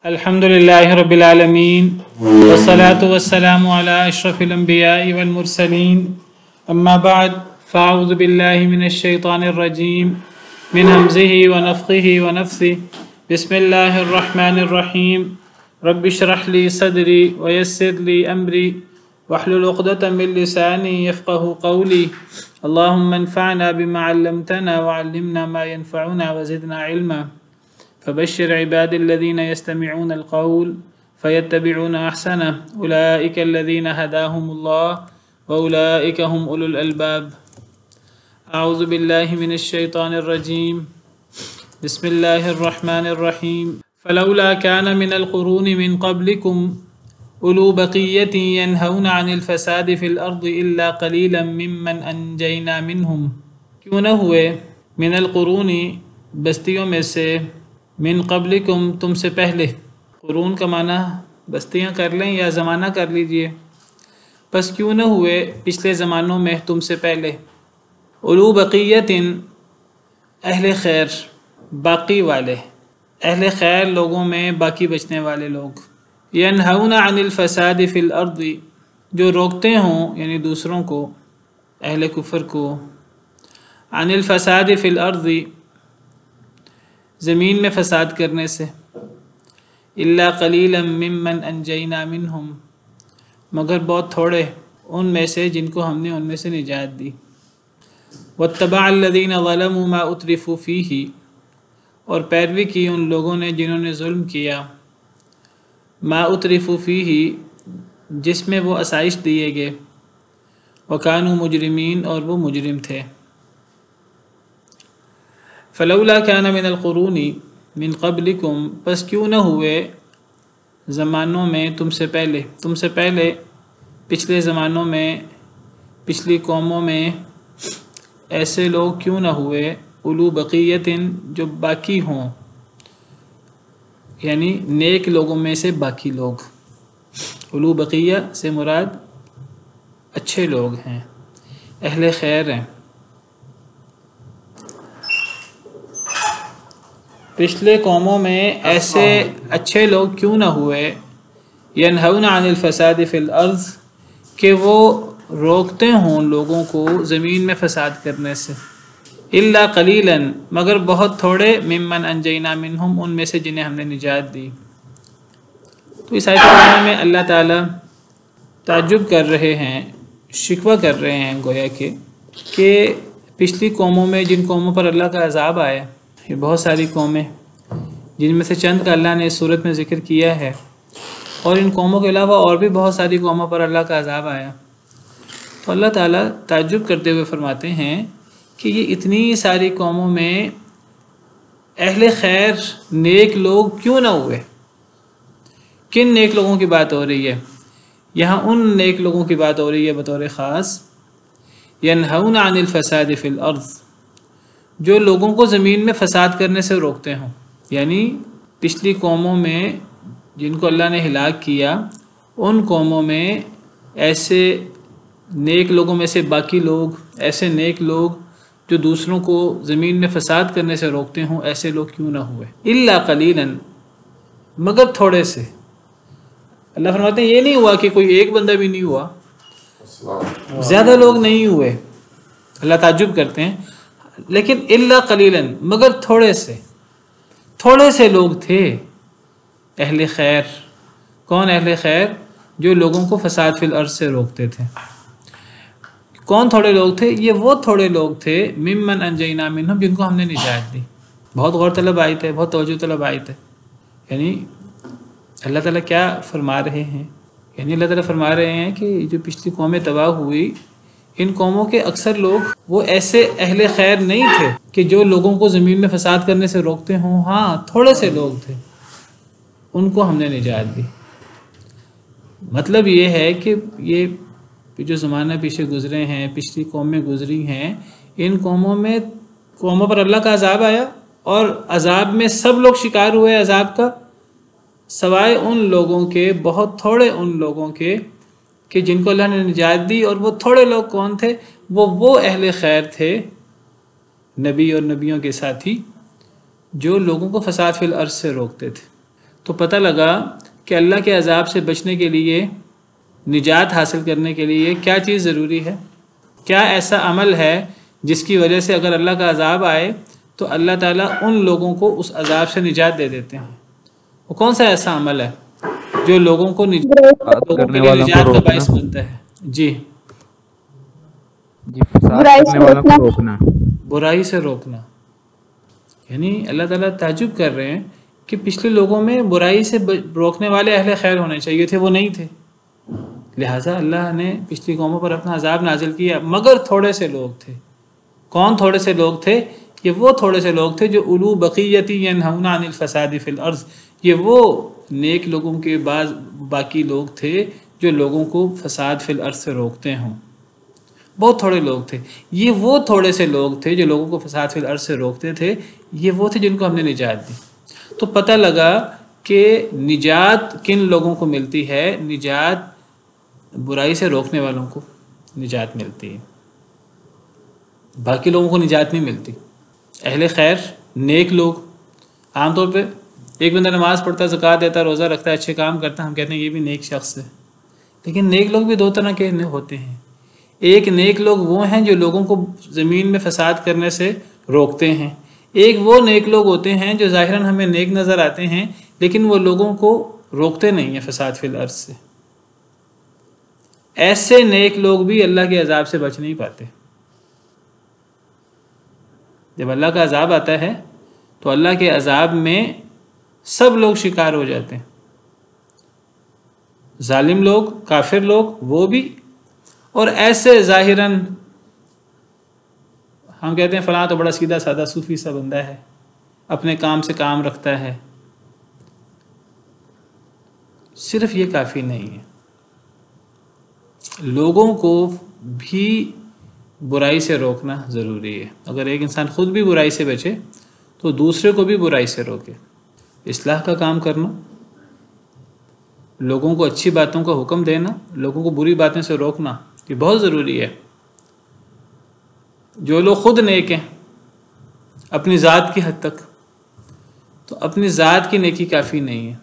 الحمد لله رب العالمين والصلاة والسلام على أشرف الأنبياء والمرسلين أما بعد فأعوذ بالله من الشيطان الرجيم من همزه ونفخه ونفثه بسم الله الرحمن الرحيم رب اشرح لي صدري ويسر لي أمري واحلل عقدة من لساني يفقه قولي اللهم انفعنا بما علمتنا وعلمنا ما ينفعنا وزدنا علما فبشر عباد الذين يستمعون القول فيتبعون أحسنه أولئك الذين هداهم الله وأولئك هم أولو الألباب أعوذ بالله من الشيطان الرجيم بسم الله الرحمن الرحيم فلولا كان من القرون من قبلكم أولو بقية ينهون عن الفساد في الأرض إلا قليلا ممن أنجينا منهم کیوں نہ ہوئے من القرون بستیوں میں سے من قبلکم تم سے پہلے، قرون کا معنی بستیاں کر لیں یا زمانہ کر لیجئے، پس کیوں نہ ہوئے پچھلے زمانوں میں تم سے پہلے اولو بقیت اہل خیر، باقی والے، اہل خیر لوگوں میں باقی بچنے والے لوگ، ینہون عن الفساد فی الارض جو روکتے ہوں یعنی دوسروں کو، اہل کفر کو، عن الفساد فی الارض زمین میں فساد کرنے سے، الا قلیلا ممن انجینا منہم مگر بہت تھوڑے ان میں سے جن کو ہم نے ان میں سے نجات دی، واتبع الذین ظلموا ما اترفوا فیہ اور پیروی کی ان لوگوں نے جنہوں نے ظلم کیا، ما اترفوا فیہ جس میں وہ آسائش دیے گئے، وکانوا مجرمین اور وہ مجرم تھے۔ فلولا كان من القرون من قبلکم پس کیوں نہ ہوئے زمانوں میں تم سے پہلے پچھلے زمانوں میں، پچھلی قوموں میں ایسے لوگ کیوں نہ ہوئے اولو بقیت جو باقی ہوں، یعنی نیک لوگوں میں سے باقی لوگ، اولو بقیہ سے مراد اچھے لوگ ہیں، اہل خیر ہیں۔ پچھلے قوموں میں ایسے اچھے لوگ کیوں نہ ہوئے، ینہون عن الفساد فی الارض کہ وہ روکتے ہوں لوگوں کو زمین میں فساد کرنے سے، الا قلیلا مگر بہت تھوڑے، ممن انجینا منہم ان میں سے جنہیں ہم نے نجات دی۔ تو اس آیت کریمہ میں اللہ تعالیٰ تعجب کر رہے ہیں، شکوہ کر رہے ہیں گویا کہ پچھلی قوموں میں جن قوموں پر اللہ کا عذاب آیا، یہ بہت ساری قومیں جن میں سے چند کا اللہ نے اس صورت میں ذکر کیا ہے، اور ان قوموں کے علاوہ اور بھی بہت ساری قوموں پر اللہ کا عذاب آیا، تو اللہ تعالیٰ تعجب کرتے ہوئے فرماتے ہیں کہ یہ اتنی ساری قوموں میں اہل خیر نیک لوگ کیوں نہ ہوئے۔ کن نیک لوگوں کی بات ہو رہی ہے؟ یہاں ان نیک لوگوں کی بات ہو رہی ہے بطور خاص، ینہون عن الفساد فی الارض جو لوگوں کو زمین میں فساد کرنے سے روکتے ہوں، یعنی پچھلی قوموں میں جن کو اللہ نے ہلاک کیا، ان قوموں میں ایسے نیک لوگوں میں سے باقی لوگ، ایسے نیک لوگ جو دوسروں کو زمین میں فساد کرنے سے روکتے ہوں، ایسے لوگ کیوں نہ ہوئے، الا قلیلا مگر تھوڑے سے۔ اللہ فرماتے ہیں یہ نہیں ہوا کہ کوئی ایک بندہ بھی نہیں ہوا، زیادہ لوگ نہیں ہوئے، اللہ تعجب کرتے ہیں، لیکن الا قلیلا مگر تھوڑے سے لوگ تھے اہل خیر۔ کون اہل خیر؟ جو لوگوں کو فساد فی الارض سے روکتے تھے۔ کون تھوڑے لوگ تھے؟ یہ وہ تھوڑے لوگ تھے ممن انجینا منہم جن کو ہم نے نجات دی۔ بہت غور طلب آیت ہے، بہت توجہ طلب آیت ہے۔ یعنی اللہ تعالیٰ کیا فرما رہے ہیں؟ یعنی اللہ تعالیٰ فرما رہے ہیں کہ جو پچھلی قومیں تباہ ہوئی، ان قوموں کے اکثر لوگ وہ ایسے اہل خیر نہیں تھے کہ جو لوگوں کو زمین میں فساد کرنے سے روکتے ہوں، ہاں تھوڑے سے لوگ تھے، ان کو ہم نے نجات دی۔ مطلب یہ ہے کہ یہ جو زمانہ پیچھے گزرے ہیں، پچھلی قومیں گزری ہیں، ان قوموں پر اللہ کا عذاب آیا، اور عذاب میں سب لوگ شکار ہوئے عذاب کا، سوائے ان لوگوں کے، بہت تھوڑے ان لوگوں کے کہ جن کو اللہ نے نجات دی۔ اور وہ تھوڑے لوگ کون تھے؟ وہ اہل خیر تھے، نبی اور نبیوں کے ساتھی، جو لوگوں کو فساد فی الارض سے روکتے تھے۔ تو پتہ لگا کہ اللہ کے عذاب سے بچنے کے لیے، نجات حاصل کرنے کے لیے کیا چیز ضروری ہے، کیا ایسا عمل ہے جس کی وجہ سے اگر اللہ کا عذاب آئے تو اللہ تعالیٰ ان لوگوں کو اس عذاب سے نجات دے دیتے ہیں۔ وہ کون سا ایسا عمل ہے جو لوگوں کو لوگوں کے لیے نجات کا باعث بنتا ہے؟ جی فساد کرنے والوں کو روکنا، برائی سے روکنا۔ یعنی اللہ تعالیٰ تعجب کر رہے ہیں کہ پچھلے لوگوں میں برائی سے روکنے والے اہل خیر ہونے چاہیے تھے، وہ نہیں تھے، لہٰذا اللہ نے پچھلی قوموں پر اپنا عذاب نازل کیا، مگر تھوڑے سے لوگ تھے۔ کون تھوڑے سے لوگ تھے؟ یہ وہ تھوڑے سے لوگ تھے جو اولو بقیتی ینہون عن الفساد فی الارض، یہ وہ نیک لوگوں کے بعض باقی لوگ تھے جو لوگوں کو فساد فی الارض سے روکتے ہوں۔ بہت تھوڑے لوگ تھے، یہ وہ تھوڑے سے لوگ تھے جو لوگوں کو فساد فی الارض سے روکتے تھے، یہ وہ تھے جن کو ہم نے نجات دی۔ تو پتہ لگا کہ نجات کن لوگوں کو ملتی ہے؟ نجات برائی سے روکنے والوں کو نجات ملتی ہے، باقی لوگوں کو نجات نہیں ملتی۔ اہل خیر، نیک لوگ، عام طور پہ ایک بندہ نماز پڑھتا، زکوٰۃ دیتا، روزہ رکھتا ہے، اچھے کام کرتا ہے، ہم کہتے ہیں یہ بھی نیک شخص ہے۔ لیکن نیک لوگ بھی دو طرح کے ہوتے ہیں۔ ایک نیک لوگ وہ ہیں جو لوگوں کو زمین میں فساد کرنے سے روکتے ہیں، ایک وہ نیک لوگ ہوتے ہیں جو ظاہراً ہمیں نیک نظر آتے ہیں لیکن وہ لوگوں کو روکتے نہیں ہیں فساد فی الارض سے۔ ایسے نیک لوگ بھی اللہ کے عذاب سے بچ نہیں پاتے۔ جب اللہ کا عذاب آتا ہے تو اللہ کے عذاب میں سب لوگ شکار ہو جاتے ہیں، ظالم لوگ، کافر لوگ وہ بھی، اور ایسے ظاہراً ہم کہتے ہیں فلاں تو بڑا سیدھا سادہ صوفی سا بندہ ہے، اپنے کام سے کام رکھتا ہے۔ صرف یہ کافی نہیں ہے، لوگوں کو بھی برائی سے روکنا ضروری ہے۔ اگر ایک انسان خود بھی برائی سے بچے تو دوسرے کو بھی برائی سے روکے۔ اصلاح کا کام کرنا، لوگوں کو اچھی باتوں کا حکم دینا، لوگوں کو بری باتیں سے روکنا، یہ بہت ضروری ہے۔ جو لوگ خود نیک ہیں اپنی ذات کی حد تک، تو اپنی ذات کی نیکی کافی نہیں ہے،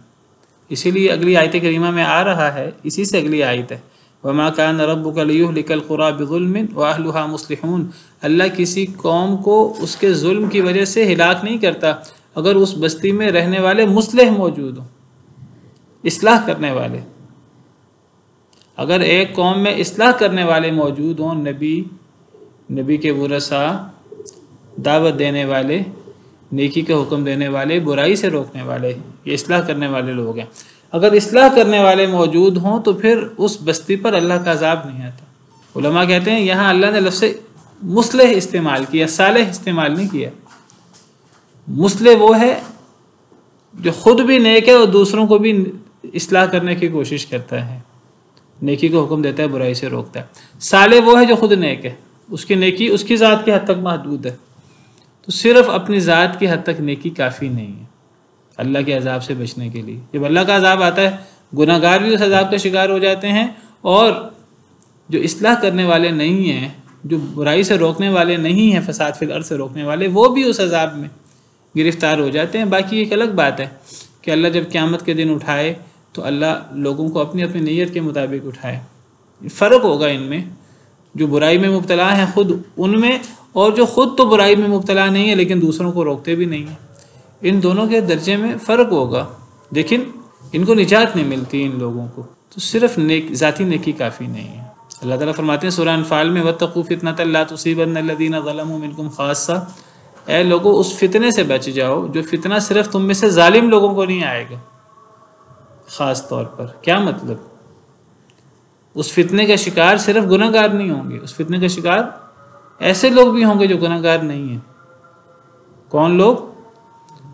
اسی لیے اگلی آیت کریمہ میں آ رہا ہے، اسی سے اگلی آیت ہے، وَمَا كَانَ رَبُّكَ لِيُهْلِكَ الْقُرَىٰ بِظُلْمٍ وَأَهْلُهَا مُصْلِحُونَ۔ اللہ کسی قوم کو اس کے ظلم کی وجہ سے ہلاک نہیں کرتا اگر اس بستی میں رہنے والے مصلح موجود ہوں، اصلاح کرنے والے۔ اگر ایک قوم میں اصلاح کرنے والے موجود ہوں، نبی کے ورثاء، دعوت دینے والے، نیکی کا حکم دینے والے، برائی سے روکنے والے، یہ اصلاح کرنے والے لوگ ہیں، اگر اصلاح کرنے والے موجود ہوں تو پھر اس بستی پر اللہ کا عذاب نہیں آتا۔ علماء کہتے ہیں یہاں اللہ نے لفظ مصلح استعمال کیا، صالح استعمال نہیں کیا۔ مصلح وہ ہے جو خود بھی نیک ہے اور دوسروں کو بھی اصلاح کرنے کی کوشش کرتا ہے، نیکی کو حکم دیتا ہے، برائی سے روکتا ہے۔ صالح وہ ہے جو خود نیک ہے، اس کی نیکی اس کی ذات کی حد تک محدود ہے۔ تو صرف اپنی ذات کی حد تک نیکی کافی نہیں ہے اللہ کے عذاب سے بچنے کے لیے۔ جب اللہ کا عذاب آتا ہے گناہ گار بھی اس عذاب کا شکار ہو جاتے ہیں، اور جو اصلاح کرنے والے نہیں ہیں، جو برائی سے روکنے والے نہیں ہیں، فساد فی الارض سے روکنے والے، وہ بھی اس عذاب میں گرفتار ہو جاتے ہیں۔ باقی ایک الگ بات ہے کہ اللہ جب قیامت کے دن اٹھائے تو اللہ لوگوں کو اپنی اپنی نیت کے مطابق اٹھائے۔ فرق ہوگا ان میں، جو برائی میں مبتلا ہیں خود ان میں، اور جو خود تو برائی میں مبتلا نہیں ہے لیکن دوسروں کو روکتے بھی نہیں ہیں، ان دونوں کے درجے میں فرق ہوگا، لیکن ان کو نجات نہیں ملتی ان لوگوں کو۔ تو صرف ذاتی نیکی کافی نہیں ہے۔ اللہ تعالیٰ فرماتے ہیں سورہ انفال میں وَاتَّقُوا فِتْنَةً لَا تُصِيبَنَّ الَّذِينَ ظَلَمُوا مِنْكُمْ خَاصَّةً، اے لوگو اس فتنے سے بچ جاؤ جو فتنہ صرف تم میں سے ظالم لوگوں کو نہیں آئے گا خاص طور پر۔ کیا مطلب؟ اس فتنے کا شکار صرف گناہ گار نہیں ہوں گے، اس فتنے کا شکار ایسے لوگ بھی ہوں گے جو گناہ گار نہیں ہیں۔ کون لوگ؟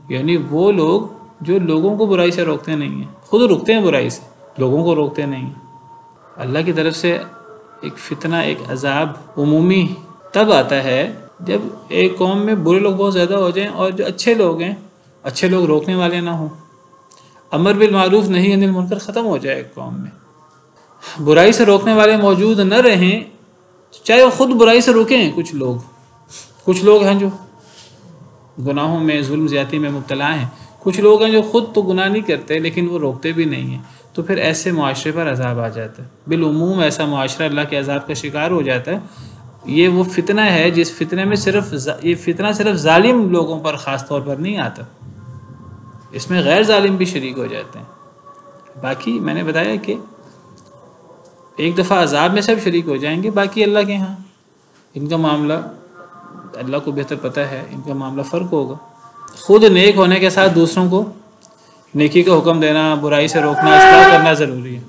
یعنی وہ لوگ جو لوگوں کو برائی سے روکتے نہیں ہیں، خود رکتے ہیں برائی سے، لوگوں کو روکتے نہیں ہیں۔ اللہ کی طرف سے ایک فتنہ، ایک عذاب عمومی تب آتا ہے جب ایک قوم میں برے لوگ بہت زیادہ ہو جائیں اور جو اچھے لوگ ہیں، اچھے لوگ روکنے والے نہ ہوں، امر بالمعروف نہی عن المنکر ختم ہو جائے ایک قوم میں، برائی سے روکنے والے موجود نہ رہیں، چاہے وہ خود برائی سے روکیں۔ کچھ لوگ ہیں جو گناہوں میں، ظلم زیادتی میں مبتلا ہیں، کچھ لوگ ہیں جو خود تو گناہ نہیں کرتے لیکن وہ روکتے بھی نہیں ہیں، تو پھر ایسے معاشرے پر عذاب آ جاتا ہے۔ بالعموم ایسا معاشرہ اللہ کے عذاب کا شکار ہو جاتا ہے۔ یہ وہ فتنہ ہے جس فتنے میں یہ فتنہ صرف ظالم لوگوں پر خاص طور پر نہیں آتا، اس میں غیر ظالم بھی شریک ہو جاتے ہیں۔ باقی میں نے بتایا کہ ایک دفعہ عذاب میں سب شریک ہو جائیں گے، باقی اللہ کے ہاں ان کا معاملہ اللہ کو بہتر پتہ ہے، ان کا معاملہ فرق ہوگا۔ خود نیک ہونے کے ساتھ دوسروں کو نیکی کا حکم دینا، برائی سے روکنا، اصلاح کرنا ضروری ہے۔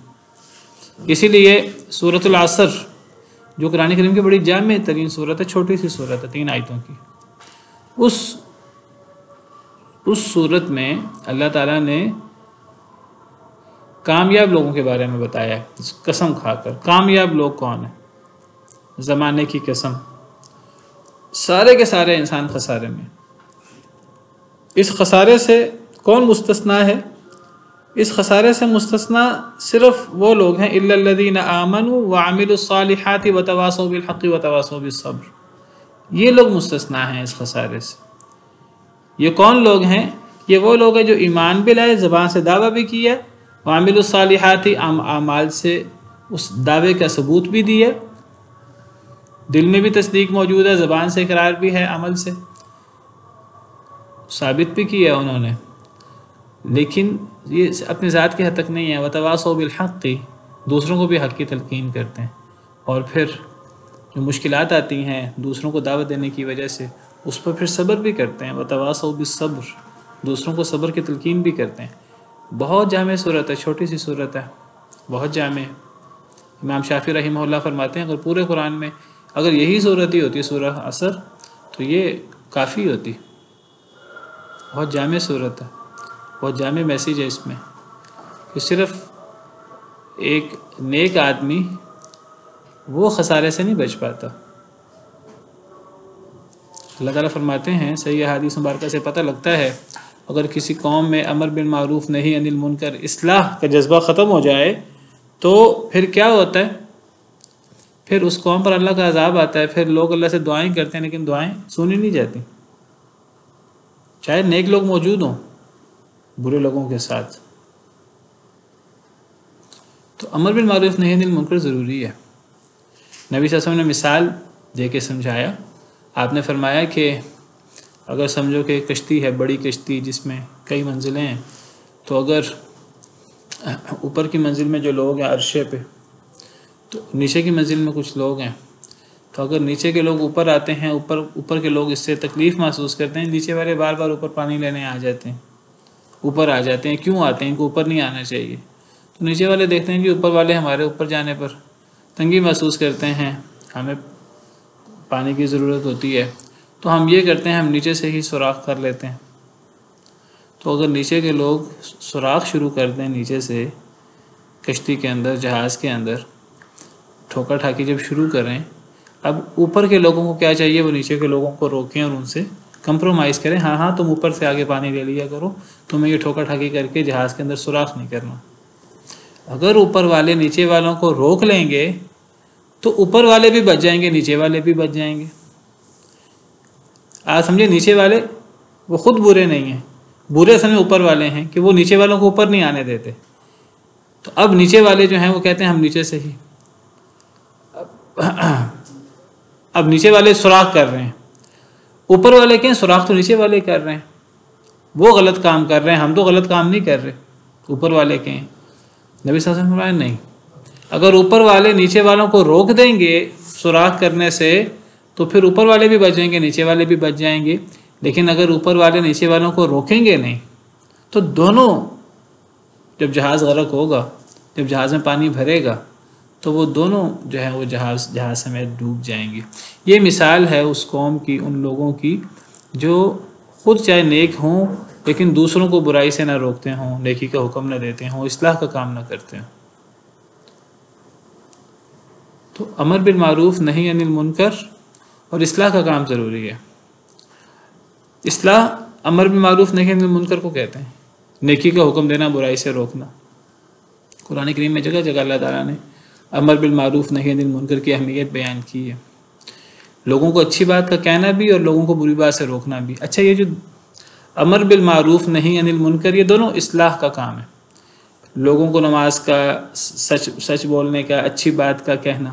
اسی لیے سورۃ العصر جو قرآن کریم کی بڑی جامع ترین صورت ہے، چھوٹی سی صورت ہے 3 آیتوں کی، اس صورت میں اللہ تعالیٰ نے کامیاب لوگوں کے بارے میں بتایا ہے، قسم کھا کر۔ کامیاب لوگ کون ہیں؟ زمانے کی قسم، سارے کے سارے انسان خسارے میں۔ اس خسارے سے کون مستثنا ہے؟ اس خسارے سے مستثنا صرف وہ لوگ ہیں الا الذین آمنوا وعملوا الصالحات وتواصوا بالحق وتواصوا بالصبر، یہ لوگ مستثنا ہیں اس خسارے سے۔ یہ کون لوگ ہیں؟ یہ وہ لوگ ہیں جو ایمان بھی لائے، زبان سے دعویٰ بھی کیا، وعملوا الصالحات اعمال سے اس دعوے کا ثبوت بھی دیا، دل میں بھی تصدیق موجود ہے، زبان سے اقرار بھی ہے، عمل سے ثابت بھی کیا انہوں نے، لیکن یہ اپنی ذات کے حد تک نہیں ہے۔ وتواصوا بالحق، دوسروں کو بھی حق کی تلقین کرتے ہیں، اور پھر جو مشکلات آتی ہیں دوسروں کو دعوت دینے کی وجہ سے اس پر پھر صبر بھی کرتے ہیں۔ وتواصوا بالصبر، دوسروں کو صبر کی تلقین بھی کرتے ہیں۔ بہت جامع صورت ہے، چھوٹی سی صورت ہے، بہت جامع۔ امام شافعی رحمہ اللہ فرماتے ہیں اگر پورے قرآن میں اگر یہی صورت ہی ہوتی سورہ عصر تو یہ کافی ہوتی۔ بہت جامع صورت ہے، بہت جامع میسیج ہے اس میں، کہ صرف ایک نیک آدمی وہ خسارے سے نہیں بچ پاتا۔ اللہ تعالیٰ فرماتے ہیں، صحیح احادیث مبارکہ سے پتہ لگتا ہے اگر کسی قوم میں امر بالمعروف نہی عن المنکر، اصلاح کا جذبہ ختم ہو جائے تو پھر کیا ہوتا ہے؟ پھر اس قوم پر اللہ کا عذاب آتا ہے، پھر لوگ اللہ سے دعائیں کرتے ہیں لیکن دعائیں سنی نہیں جاتی، چاہے نیک لوگ موجود ہوں برے لوگوں کے ساتھ۔ تو امر بالمعروف نہی عن المنکر ضروری ہے۔ نبی صلی اللہ علیہ وسلم نے مثال دے کے سمجھایا، آپ نے فرمایا کہ اگر سمجھو کہ کشتی ہے، بڑی کشتی جس میں کئی منزلیں ہیں، تو اگر اوپر کی منزل میں جو لوگ ہیں عرشے پہ، تو نیچے کی منزل میں کچھ لوگ ہیں، تو اگر نیچے کے لوگ اوپر آتے ہیں، اوپر کے لوگ اس سے تکلیف محسوس کرتے ہیں، نیچے والے بار بار اوپر پانی لینے آ جاتے ہیں، اوپر آ جاتے ہیں۔ کیوں آتے ہیں؟ ان کو اوپر نہیں آنا چاہیے۔ تو نیچے والے دیکھتے ہیں کہ اوپر والے ہمارے اوپر جانے پر تنگی محسوس کرتے ہیں، ہمیں پانی کی ضرورت ہوتی ہے، تو ہم یہ کرتے ہیں ہم نیچے سے ہی سوراخ کر لیتے ہیں۔ تو اگر نیچے کے لوگ سوراخ شروع کر دیں نیچے سے، کشتی کے اندر، جہاز کے اندر ٹھوکا ٹھاکی جب شروع کریں، اب اوپر کے لوگوں کو کیا چاہیے؟ وہ نیچے کے لوگوں کو روکیں اور ان سے کمپرومائز کریں، ہاں تم اوپر سے آگے پانی لے لیا کرو، تمہیں یہ ٹھوکا ٹھاکی کر کے جہاز کے اندر سوراخ نہیں کرنا۔ اگر اوپر والے نیچے والوں کو روک لیں گے تو اوپر والے بھی بچ جائیں گے، نیچے والے بھی بچ جائیں گے۔ آپ سمجھے، نیچے والے وہ خود برے نہیں ہیں، برے اصل میں اوپر والے ہیں کہ وہ نیچے والوں کو اوپر نہیں آنے دیتے۔ تو اب نیچے والے جو ہیں وہ کہتے ہیں ہم نیچے سے ہی، اب نیچے والے سوراخ کر رہے ہیں، اوپر والے کہیں سوراخ تو نیچے والے کر رہے ہیں، وہ غلط کام کر رہے ہیں، ہم تو غلط کام نہیں کر رہے، اوپر والے کہیں۔ نبی صلی اللہ علیہ وسلم نہیں، اگر اوپر والے نیچے والوں کو روک دیں گے سوراخ کرنے سے تو پھر اوپر والے بھی بچ جائیں گے، نیچے والے بھی بچ جائیں گے، لیکن اگر اوپر والے نیچے والوں کو روکیں گے نہیں تو دونوں، جب جہاز غرق ہوگا، جب جہاز میں پانی بھرے گا تو وہ دونوں جو ہے وہ جہاز سمیت ڈوب جائیں گے۔ یہ مثال ہے اس قوم کی، ان لوگوں کی جو خود چاہے نیک ہوں لیکن دوسروں کو برائی سے نہ روکتے ہوں، نیکی کا حکم نہ دیتے ہوں، اصلاح کا کام نہ کرتے ہوں۔ تو امر بالمعروف نہی عن المنکر اور اصلاح کا کام ضروری ہے۔ اصلاح امر بالمعروف نہی عن المنکر کو کہتے ہیں، نیکی کا حکم دینا، برائی سے روکنا۔ قرآن کریم میں جگہ جگہ اللہ تعالیٰ نے امر بالمعروف نہی عن المنکر کی اہمیت بیان کی ہے، لوگوں کو اچھی بات کا کہنا بھی اور لوگوں کو بری بات سے روکنا بھی۔ اچھا، یہ جو امر بالمعروف نہیں عن المنکر یہ دونوں اصلاح کا کام ہے. لوگوں کو نماز کا، سچ بولنے کا، اچھی بات کا کہنا،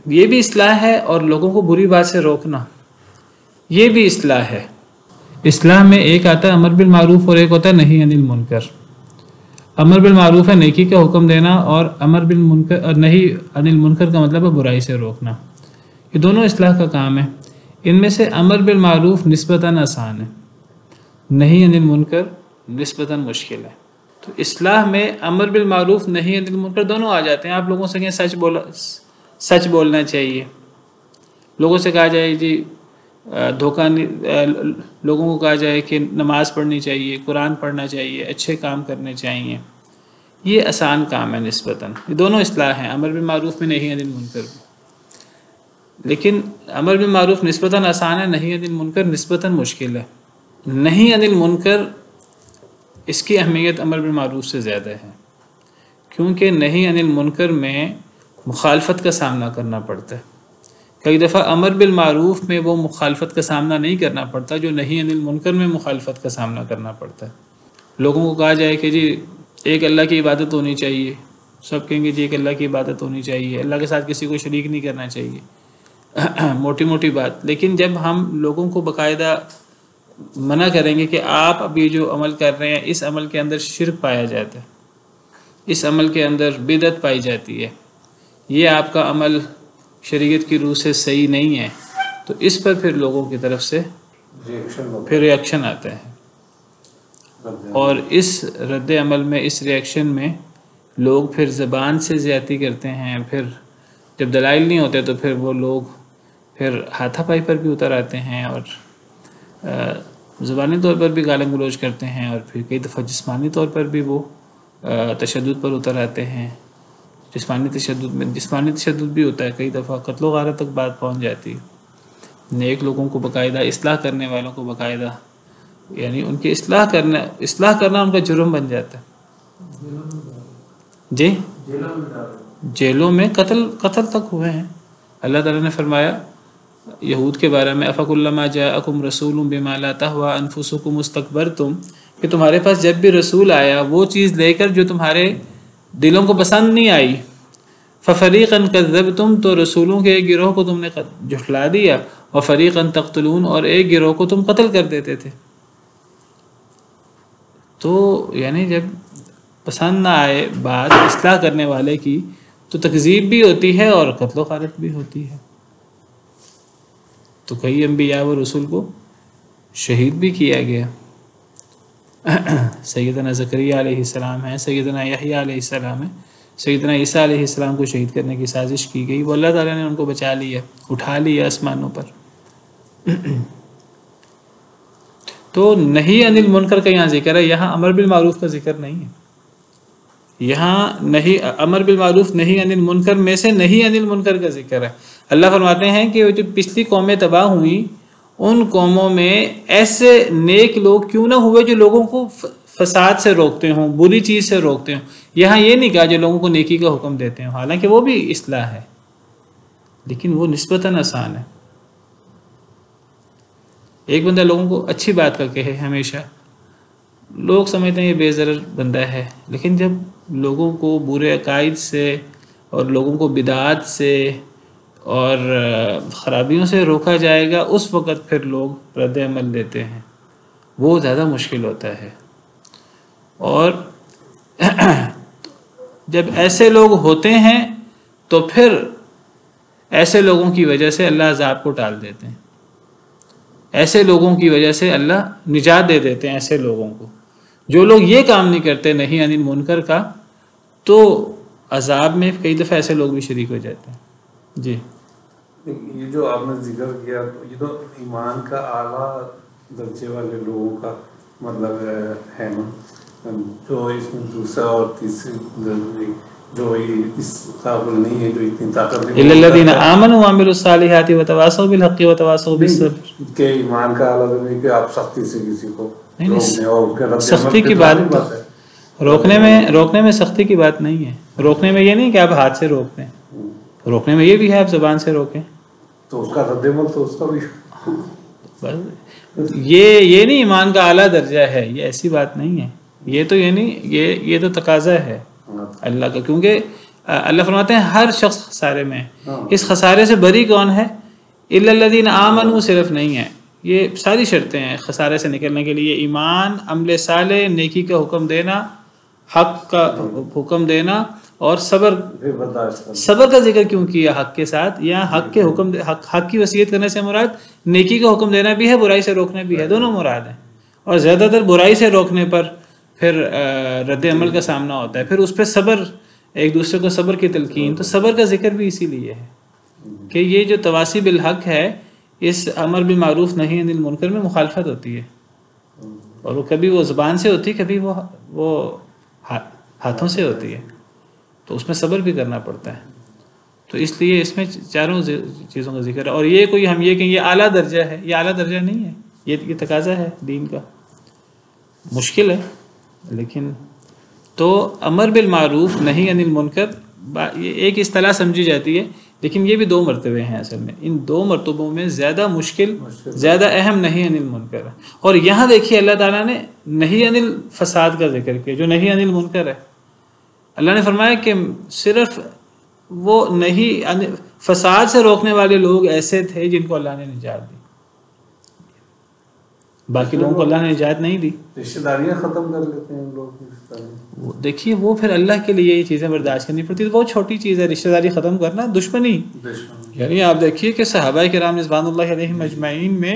یہ بھی اصلاح ہے، اور لوگوں کو بری بات سے روکنا یہ بھی اصلاح ہے. اصلاح میں ایک آتا ہے امر بالمعروف اور ایک ہوتا ہے نہی عن المنکر. امر بالمعروف ہے نیکی کا حکم دینا، اور امر بالمنکر اور نہی عن المنکر کا مطلب ہے برائی سے روکنا. یہ دونوں اصلاح کا کام ہے. ان میں سے امر بالمعروف نسبتاً آسان ہے، نہی عن المنکر نسبتاً مشکل ہے. تو اصلاح میں امر بالمعروف نہی عن المنکر دونوں آ جاتے ہیں. آپ لوگوں سے کہیں سچ بولنا چاہیے، لوگوں سے کہا جائے جی دھوکہ نہیں، لوگوں کو کہا جائے کہ نماز پڑھنی چاہیے، قرآن پڑھنا چاہیے، اچھے کام کرنے چاہیے، یہ آسان کام ہے نسبتاً. یہ دونوں اصلاح ہیں، امر بالمعروف میں نہی عن المنکر بھی. لیکن امر بالمعروف نسبتاً آسان ہے، نہی عن المنکر نسبتاً مشکل ہے. نہی عن المنکر اس کی اہمیت امر بالمعروف سے زیادہ ہے، کیونکہ نہی عن المنکر میں مخالفت کا سامنا کرنا پڑتا ہے. کئی دفعہ امر بالمعروف میں وہ مخالفت کا سامنا نہیں کرنا پڑتا جو نہی عن المنکر میں مخالفت کا سامنا کرنا پڑتا ہے. لوگوں کو کہا جائے کہ جی ایک اللہ کی عبادت ہونی چاہیے، سب کہیں گے جی ایک اللہ کی عبادت ہونی چاہیے، اللہ کے ساتھ کسی کو شریک نہیں کرنا چاہیے، موٹی موٹی بات. لیکن جب ہم لوگوں کو باقاعدہ منع کریں گے کہ آپ اب یہ جو عمل کر رہے ہیں اس عمل کے اندر شرک پایا جاتا ہے، اس عمل کے اندر بدعت پائی جاتی ہے، یہ آپ کا عمل شریعت کی روح سے صحیح نہیں ہے، تو اس پر پھر لوگوں کی طرف سے پھر ریاکشن آتا ہے. اور اس رد عمل میں، اس ریاکشن میں لوگ پھر زبان سے زیادتی کرتے ہیں. پھر جب دلائل نہیں ہوتے تو پھر وہ لوگ پھر ہاتھا پائی پر بھی اتر آتے ہیں، اور زبانی طور پر بھی گالی گلوچ کرتے ہیں، اور پھر کئی دفعہ جسمانی طور پر بھی وہ تشدد پر اتر آتے ہیں. جسمانی تشدد بھی ہوتا ہے، کئی دفعہ قتل و غارت تک بات پہنچ جاتی ہے. نیک لوگوں کو باقاعدہ، اصلاح کرنے والوں کو باقاعدہ، یعنی ان کی اصلاح کرنا ان کا جرم بن جاتا ہے. جی جیلوں میں قتل تک ہوئے ہیں. اللہ تعالیٰ نے فرمایا یہود کے بارے میں افکلما جاءکم رسول بما لا تہوی انفسکم استکبرتم، کہ تمہارے پاس جب بھی رسول آیا وہ چیز لے کر جو تمہارے دلوں کو پسند نہیں آئی، ففریقا کذبتم، تو رسولوں کے ایک گروہ کو تم نے جھٹلا دیا، وفریقا تقتلون، اور ایک گروہ کو تم قتل کر دیتے تھے. تو یعنی جب پسند نہ آئے بات اصلاح کرنے والے کی تو تکذیب بھی ہوتی ہے اور قتل و غارت بھی ہوتی ہے. تو کئی انبیاء و رسول کو شہید بھی کیا گیا. سیدنا زکریا علیہ السلام ہے، سیدنا یحییٰ علیہ السلام ہے، سیدنا عیسیٰ علیہ السلام کو شہید کرنے کی سازش کی گئی، وہ اللہ تعالیٰ نے ان کو بچا لیا، اٹھا لیا آسمانوں پر. تو نہی عن المنکر کا یہاں ذکر ہے، یہاں امر بالمعروف کا ذکر نہیں ہے. یہاں امر بالمعروف نہی عن المنکر میں سے نہی عن المنکر کا ذکر ہے. اللہ فرماتے ہیں کہ جو پچھلی قومیں تباہ ہوئیں ان قوموں میں ایسے نیک لوگ کیوں نہ ہوئے جو لوگوں کو فساد سے روکتے ہوں، بری چیز سے روکتے ہوں. یہاں یہ نہیں کہا جو لوگوں کو نیکی کا حکم دیتے ہوں، حالانکہ وہ بھی اصلاح ہے لیکن وہ نسبتاً آسان ہے. ایک بندہ لوگوں کو اچھی بات کا کہے ہمیشہ، لوگ سمجھتے ہیں یہ بے ضرر بندہ ہے، لیکن جب لوگوں کو برے عقائد سے اور لوگوں کو بدعات سے اور خرابیوں سے روکا جائے گا اس وقت پھر لوگ رد عمل دیتے ہیں، وہ زیادہ مشکل ہوتا ہے. اور جب ایسے لوگ ہوتے ہیں تو پھر ایسے لوگوں کی وجہ سے اللہ عذاب کو ٹال دیتے ہیں، ایسے لوگوں کی وجہ سے اللہ نجات دے دیتے ہیں. ایسے لوگوں کو، جو لوگ یہ کام نہیں کرتے نہی عن المنکر کا، تو عذاب میں کئی دفعہ ایسے لوگ بھی شریک ہو جاتے ہیں. جی یہ جو آپ نے ذکر کیا یہ تو ایمان کا اعلیٰ درجے والے لوگوں کا مطلب ہے نا، جو اس میں دوسرا اور تیسری جو اس قابل نہیں ہے، جو اتنی طاقت نہیں، الا الذین آمنوا وعملوا الصالحات وتواصوا بالحق وتواصوا بالصبر. کہ ایمان کا اعلیٰ درجے کہ آپ سختی سے کسی کو روکنے اور سختی کی بات روکنے میں سختی کی بات نہیں ہے. روکنے میں یہ نہیں کہ آپ ہاتھ سے روک دیں، روکنے میں یہ بھی ہے آپ زبان سے روکیں. تو اس کا رد عمل تو اس کا بھی یہ نہیں ایمان کا اعلیٰ درجہ ہے، یہ ایسی بات نہیں ہے، یہ تو یعنی یہ تو تقاضا ہے اللہ کا، کیونکہ اللہ فرماتے ہیں ہر شخص خسارے میں ہے، اس خسارے سے بری کون ہے؟ الا الذین آمنوا صرف نہیں ہے، یہ ساری شرطیں ہیں خسارے سے نکلنے کے لیے، ایمان، عمل صالح، نیکی کا حکم دینا، حق کا حکم دینا، اور صبر کا ذکر کیوں کیا حق کے ساتھ؟ یا حق کے حکم حق کی وصیت کرنے سے مراد نیکی کا حکم دینا بھی ہے، برائی سے روکنا بھی ہے، دونوں مراد ہیں، اور زیادہ تر برائی سے روکنے پر پھر رد عمل کا سامنا ہوتا ہے، پھر اس پہ صبر، ایک دوسرے کو صبر کی تلقین، تو صبر کا ذکر بھی اسی لیے ہے کہ یہ جو تواصی بالحق ہے، اس امر بالمعروف نہی عن المنکر میں مخالفت ہوتی ہے، اور وہ کبھی وہ زبان سے ہوتی ہے، کبھی وہ ہاتھوں سے ہوتی ہے، تو اس میں صبر بھی کرنا پڑتا ہے، تو اس لیے اس میں چاروں چیزوں کا ذکر ہے، اور یہ کوئی ہم یہ کہ یہ اعلیٰ درجہ ہے، یہ اعلیٰ درجہ نہیں ہے، یہ تقاضا ہے دین کا، مشکل ہے لیکن، تو امر بالمعروف نہی عن المنکر یہ ایک اصطلاح سمجھی جاتی ہے، لیکن یہ بھی دو مرتبے ہیں اصل میں، ان دو مرتبوں میں زیادہ مشکل، زیادہ اہم نہی عن المنکر ہے، اور یہاں دیکھیے اللہ تعالیٰ نے نہی عن الفساد کا ذکر کیا، جو نہی عن المنکر ہے، اللہ نے فرمایا کہ صرف وہ نہیں فساد سے روکنے والے لوگ ایسے تھے جن کو اللہ نے نجات دی، باقی لوگوں کو اللہ نے نجات نہیں دی، رشتہ داریاں ختم کر لیتے ہیں لوگ، دیکھیے وہ پھر اللہ کے لیے یہ چیزیں برداشت کرنی پڑتی ہے، بہت چھوٹی چیز ہے رشتہ داری ختم کرنا، دشمنی، یعنی آپ دیکھیے کہ صحابہ کرام رضوان اللہ علیہم اجمعین میں،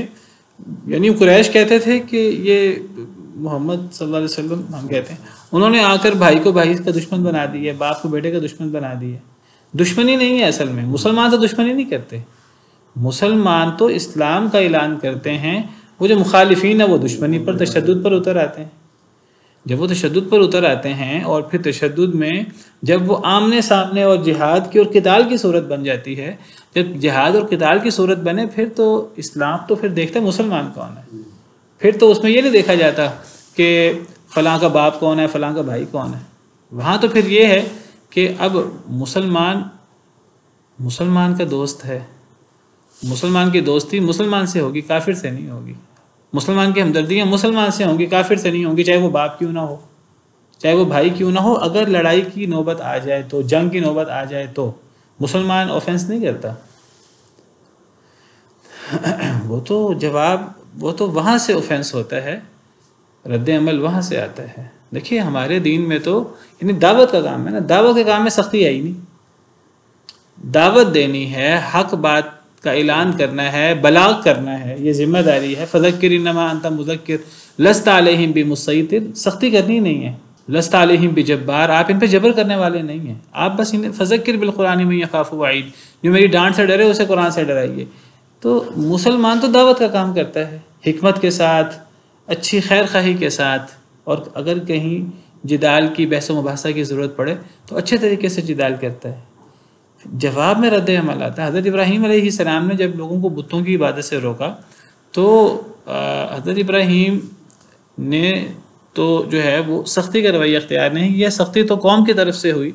یعنی قریش کہتے تھے کہ یہ محمد صلی اللہ علیہ وسلم ہم کہتے ہیں، انہوں نے آ کر بھائی کو بھائی کا دشمن بنا دی ہے، باپ کو بیٹے کا دشمن بنا دی ہے، دشمنی نہیں ہے اصل میں، مسلمان تو دشمنی نہیں کرتے، مسلمان تو اسلام کا اعلان کرتے ہیں، وہ جو مخالفین ہیں وہ دشمنی پر، تشدد پر اتر آتے ہیں، جب وہ تشدد پر اتر آتے ہیں، اور پھر تشدد میں جب وہ آمنے سامنے اور جہاد کی اور قتال کی صورت بن جاتی ہے، جب جہاد اور قتال کی صورت بنے، پھر تو اسلام تو پھر دیکھتا ہے مسلمان کون ہے، پھر تو اس میں یہ نہیں دیکھا جاتا کہ فلاں کا باپ کون ہے، فلاں کا بھائی کون ہے، وہاں تو پھر یہ ہے کہ اب مسلمان کا دوست ہے، مسلمان کی دوستی مسلمان سے ہوگی، کافر سے نہیں ہوگی، مسلمان کی ہمدردیاں مسلمان سے ہوں گی، کافر سے نہیں ہوں گی، چاہے وہ باپ کیوں نہ ہو، چاہے وہ بھائی کیوں نہ ہو، اگر لڑائی کی نوبت آ جائے تو، جنگ کی نوبت آ جائے تو مسلمان آفینس نہیں کرتا، وہ تو وہاں سے آفینس ہوتا ہے، رد عمل وہاں سے آتا ہے۔ دیکھیے ہمارے دین میں تو یعنی دعوت کا کام ہے نا، دعوت کے کام میں سختی آئی نہیں، دعوت دینی ہے، حق بات کا اعلان کرنا ہے، بلاغ کرنا ہے، یہ ذمہ داری ہے، فذکر انما انت مذکر لست علیہم بمسیطر، سختی کرنی نہیں ہے، لست علیہم بجبار، آپ ان پہ جبر کرنے والے نہیں ہیں، آپ بس فذکر بالقرآن من یخاف وعید، جو میری ڈانٹ سے ڈرے اسے قرآن سے ڈرائیے۔ تو مسلمان تو دعوت کا کام کرتا ہے، حکمت کے ساتھ، اچھی خیر خواہی کے ساتھ، اور اگر کہیں جدال کی، بحث و مباحثہ کی ضرورت پڑے تو اچھے طریقے سے جدال کرتا ہے، جواب میں رد عمل آتا ہے۔ حضرت ابراہیم علیہ السلام نے جب لوگوں کو بتوں کی عبادت سے روکا تو حضرت ابراہیم نے تو جو ہے وہ سختی کا رویہ اختیار نہیں کیا، سختی تو قوم کی طرف سے ہوئی،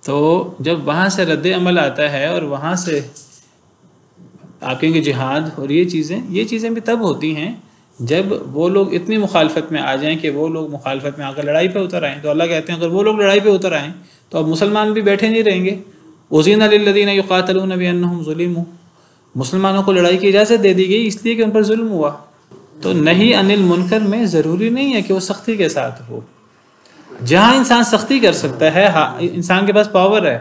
تو جب وہاں سے رد عمل آتا ہے اور وہاں سے آپ کہیں گے جہاد اور یہ چیزیں بھی تب ہوتی ہیں جب وہ لوگ اتنی مخالفت میں آ جائیں کہ وہ لوگ مخالفت میں آ کر لڑائی پہ اتر آئیں، تو اللہ کہتے ہیں اگر وہ لوگ لڑائی پہ اتر آئیں تو اب مسلمان بھی بیٹھے نہیں رہیں گے، اذن للذین یقاتلون بانہم ظلموا، مسلمانوں کو لڑائی کی اجازت دے دی گئی اس لیے کہ ان پر ظلم ہوا۔ تو نہی عن المنکر میں ضروری نہیں ہے کہ وہ سختی کے ساتھ ہو، جہاں انسان سختی کر سکتا ہے، انسان کے پاس پاور ہے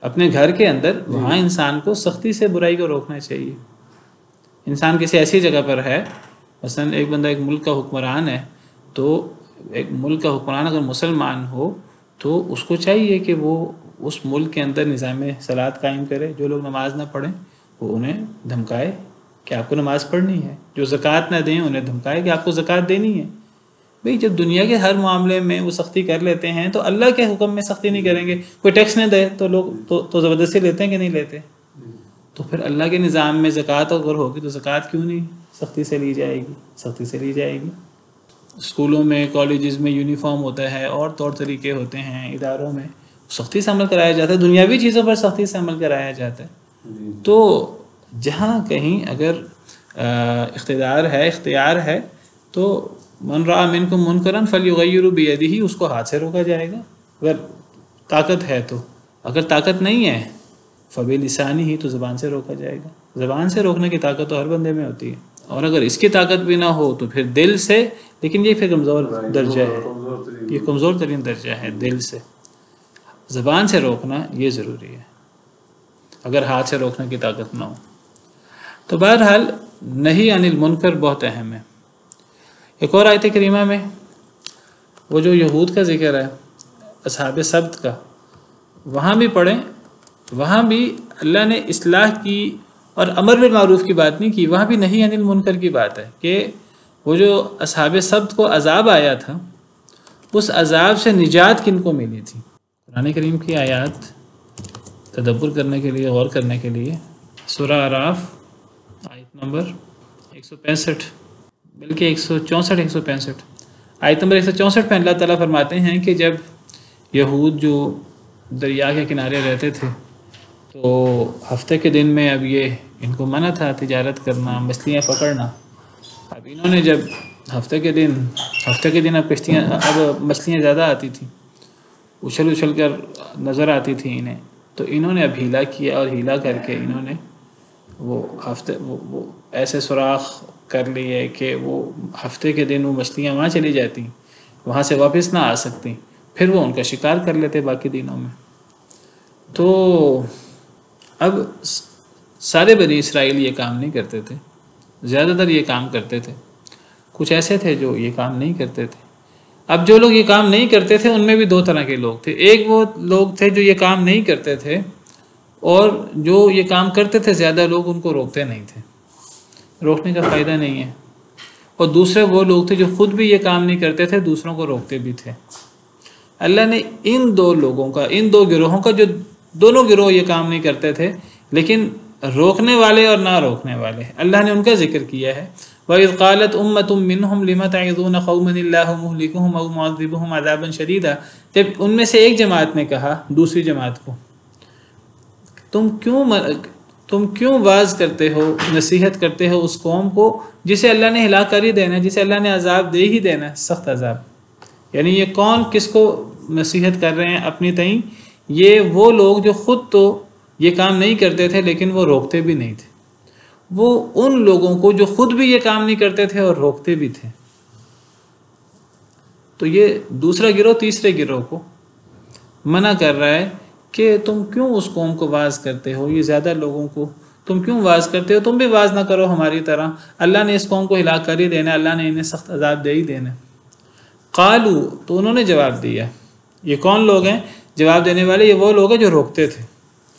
اپنے گھر کے اندر، وہاں انسان کو سختی سے برائی کو روکنا چاہیے۔ انسان کسی ایسی جگہ پر ہے، مثلا ایک بندہ ایک ملک کا حکمران ہے، تو ایک ملک کا حکمران اگر مسلمان ہو تو اس کو چاہیے کہ وہ اس ملک کے اندر نظام صلاۃ قائم کرے، جو لوگ نماز نہ پڑھیں وہ انہیں دھمکائے کہ آپ کو نماز پڑھنی ہے، جو زکوٰۃ نہ دیں انہیں دھمکائے کہ آپ کو زکوٰۃ دینی ہے۔ بھئی جب دنیا کے ہر معاملے میں وہ سختی کر لیتے ہیں تو اللہ کے حکم میں سختی نہیں کریں گے، کوئی ٹیکس نہ دے تو لوگ تو زبردستی لیتے ہیں کہ نہیں لیتے، تو پھر اللہ کے نظام میں زکوٰۃ اگر ہوگی تو زکوٰۃ کیوں نہیں سختی سے لی جائے گی، سختی سے لی جائے گی۔ اسکولوں میں، کالجز میں یونیفارم ہوتا ہے اور طور طریقے ہوتے ہیں، اداروں میں سختی سے عمل کرایا جاتا ہے، دنیاوی چیزوں پر سختی سے عمل کرایا جاتا ہے۔ تو جہاں کہیں اگر اختیار ہے تو من رأى منکم منکرا فلیغیروا بیدہ، اس کو ہاتھ سے روکا جائے گا اگر طاقت ہے تو، اگر طاقت نہیں ہے فبلسانہ، تو زبان سے روکا جائے گا۔ زبان سے روکنے کی طاقت تو ہر بندے میں ہوتی ہے، اور اگر اس کی طاقت بھی نہ ہو تو پھر دل سے، لیکن یہ پھر کمزور درجہ ہے، یہ کمزور ترین درجہ ہے دل سے۔ زبان سے روکنا یہ ضروری ہے اگر ہاتھ سے روکنے کی طاقت نہ ہو۔ تو بہرحال نہی عن المنکر بہت اہم ہے۔ ایک اور آیت کریمہ میں وہ جو یہود کا ذکر ہے، اصحاب سبت کا، وہاں بھی پڑھیں، وہاں بھی اللہ نے اصلاح کی اور امر بالمعروف کی بات نہیں کی، وہاں بھی نہی عن المنکر کی بات ہے کہ وہ جو اصحاب سبت کو عذاب آیا تھا، اس عذاب سے نجات کن کو ملی تھی۔ قرآن کریم کی آیات تدبر کرنے کے لیے، غور کرنے کے لیے سورہ اعراف آیت نمبر 165، بلکہ 164 165، آیت نمبر 164 میں اللہ تعالیٰ فرماتے ہیں کہ جب یہود جو دریا کے کنارے رہتے تھے تو ہفتے کے دن میں اب یہ ان کو منع تھا تجارت کرنا، مچھلیاں پکڑنا۔ اب انہوں نے جب ہفتے کے دن اب مچھلیاں زیادہ آتی تھیں، اچھل کر نظر آتی تھیں انہیں، تو انہوں نے اب ہیلا کیا، اور ہیلا کر کے انہوں نے وہ ایسے سوراخ کر لیے کہ وہ ہفتے کے دن وہ مچھلیاں وہاں چلی جاتی، وہاں سے واپس نہ آ سکتی، پھر وہ ان کا شکار کر لیتے باقی دنوں میں۔ تو اب سارے بنی اسرائیل یہ کام نہیں کرتے تھے، زیادہ تر یہ کام کرتے تھے، کچھ ایسے تھے جو یہ کام نہیں کرتے تھے۔ اب جو لوگ یہ کام نہیں کرتے تھے ان میں بھی دو طرح کے لوگ تھے، ایک وہ لوگ تھے جو یہ کام نہیں کرتے تھے، اور جو یہ کام کرتے تھے زیادہ لوگ ان کو روکتے نہیں تھے، روکنے کا فائدہ نہیں ہے، اور دوسرے وہ لوگ تھے جو خود بھی یہ کام نہیں کرتے تھے، دوسروں کو روکتے بھی تھے۔ اللہ نے ان دو لوگوں کا، ان دو گروہوں کا، جو دونوں گروہ یہ کام نہیں کرتے تھے لیکن روکنے والے اور نہ روکنے والے، اللہ نے ان کا ذکر کیا ہے۔ وَإِذْ قَالَتْ أُمَّةٌ مِّنْهُمْ لِمَ تَعِظُونَ قَوْمًا اللَّهُ مُهْلِكُهُمْ أَوْ مُعَذِّبُهُمْ عَذَابًا شَدِيدًا، جب ان میں سے ایک جماعت نے کہا دوسری جماعت کو، تم کیوں واعظ کرتے ہو، نصیحت کرتے ہو اس قوم کو جسے اللہ نے ہلاک کر ہی دینا ہے، جسے اللہ نے عذاب دے ہی دینا ہے، سخت عذاب۔ یعنی یہ کون کس کو نصیحت کر رہے ہیں اپنی تئیں؟ یہ وہ لوگ جو خود تو یہ کام نہیں کرتے تھے لیکن وہ روکتے بھی نہیں تھے، وہ ان لوگوں کو جو خود بھی یہ کام نہیں کرتے تھے اور روکتے بھی تھے۔ تو یہ دوسرا گروہ تیسرے گروہ کو منع کر رہا ہے کہ تم کیوں اس قوم کو واعظ کرتے ہو، یہ زیادہ لوگوں کو تم کیوں واعظ کرتے ہو، تم بھی واعظ نہ کرو ہماری طرح، اللہ نے اس قوم کو ہلاک کر ہی دینا، اللہ نے انہیں سخت عذاب دے ہی دینا۔ قالو، تو انہوں نے جواب دیا، یہ کون لوگ ہیں جواب دینے والے؟ یہ وہ لوگ ہیں جو روکتے تھے،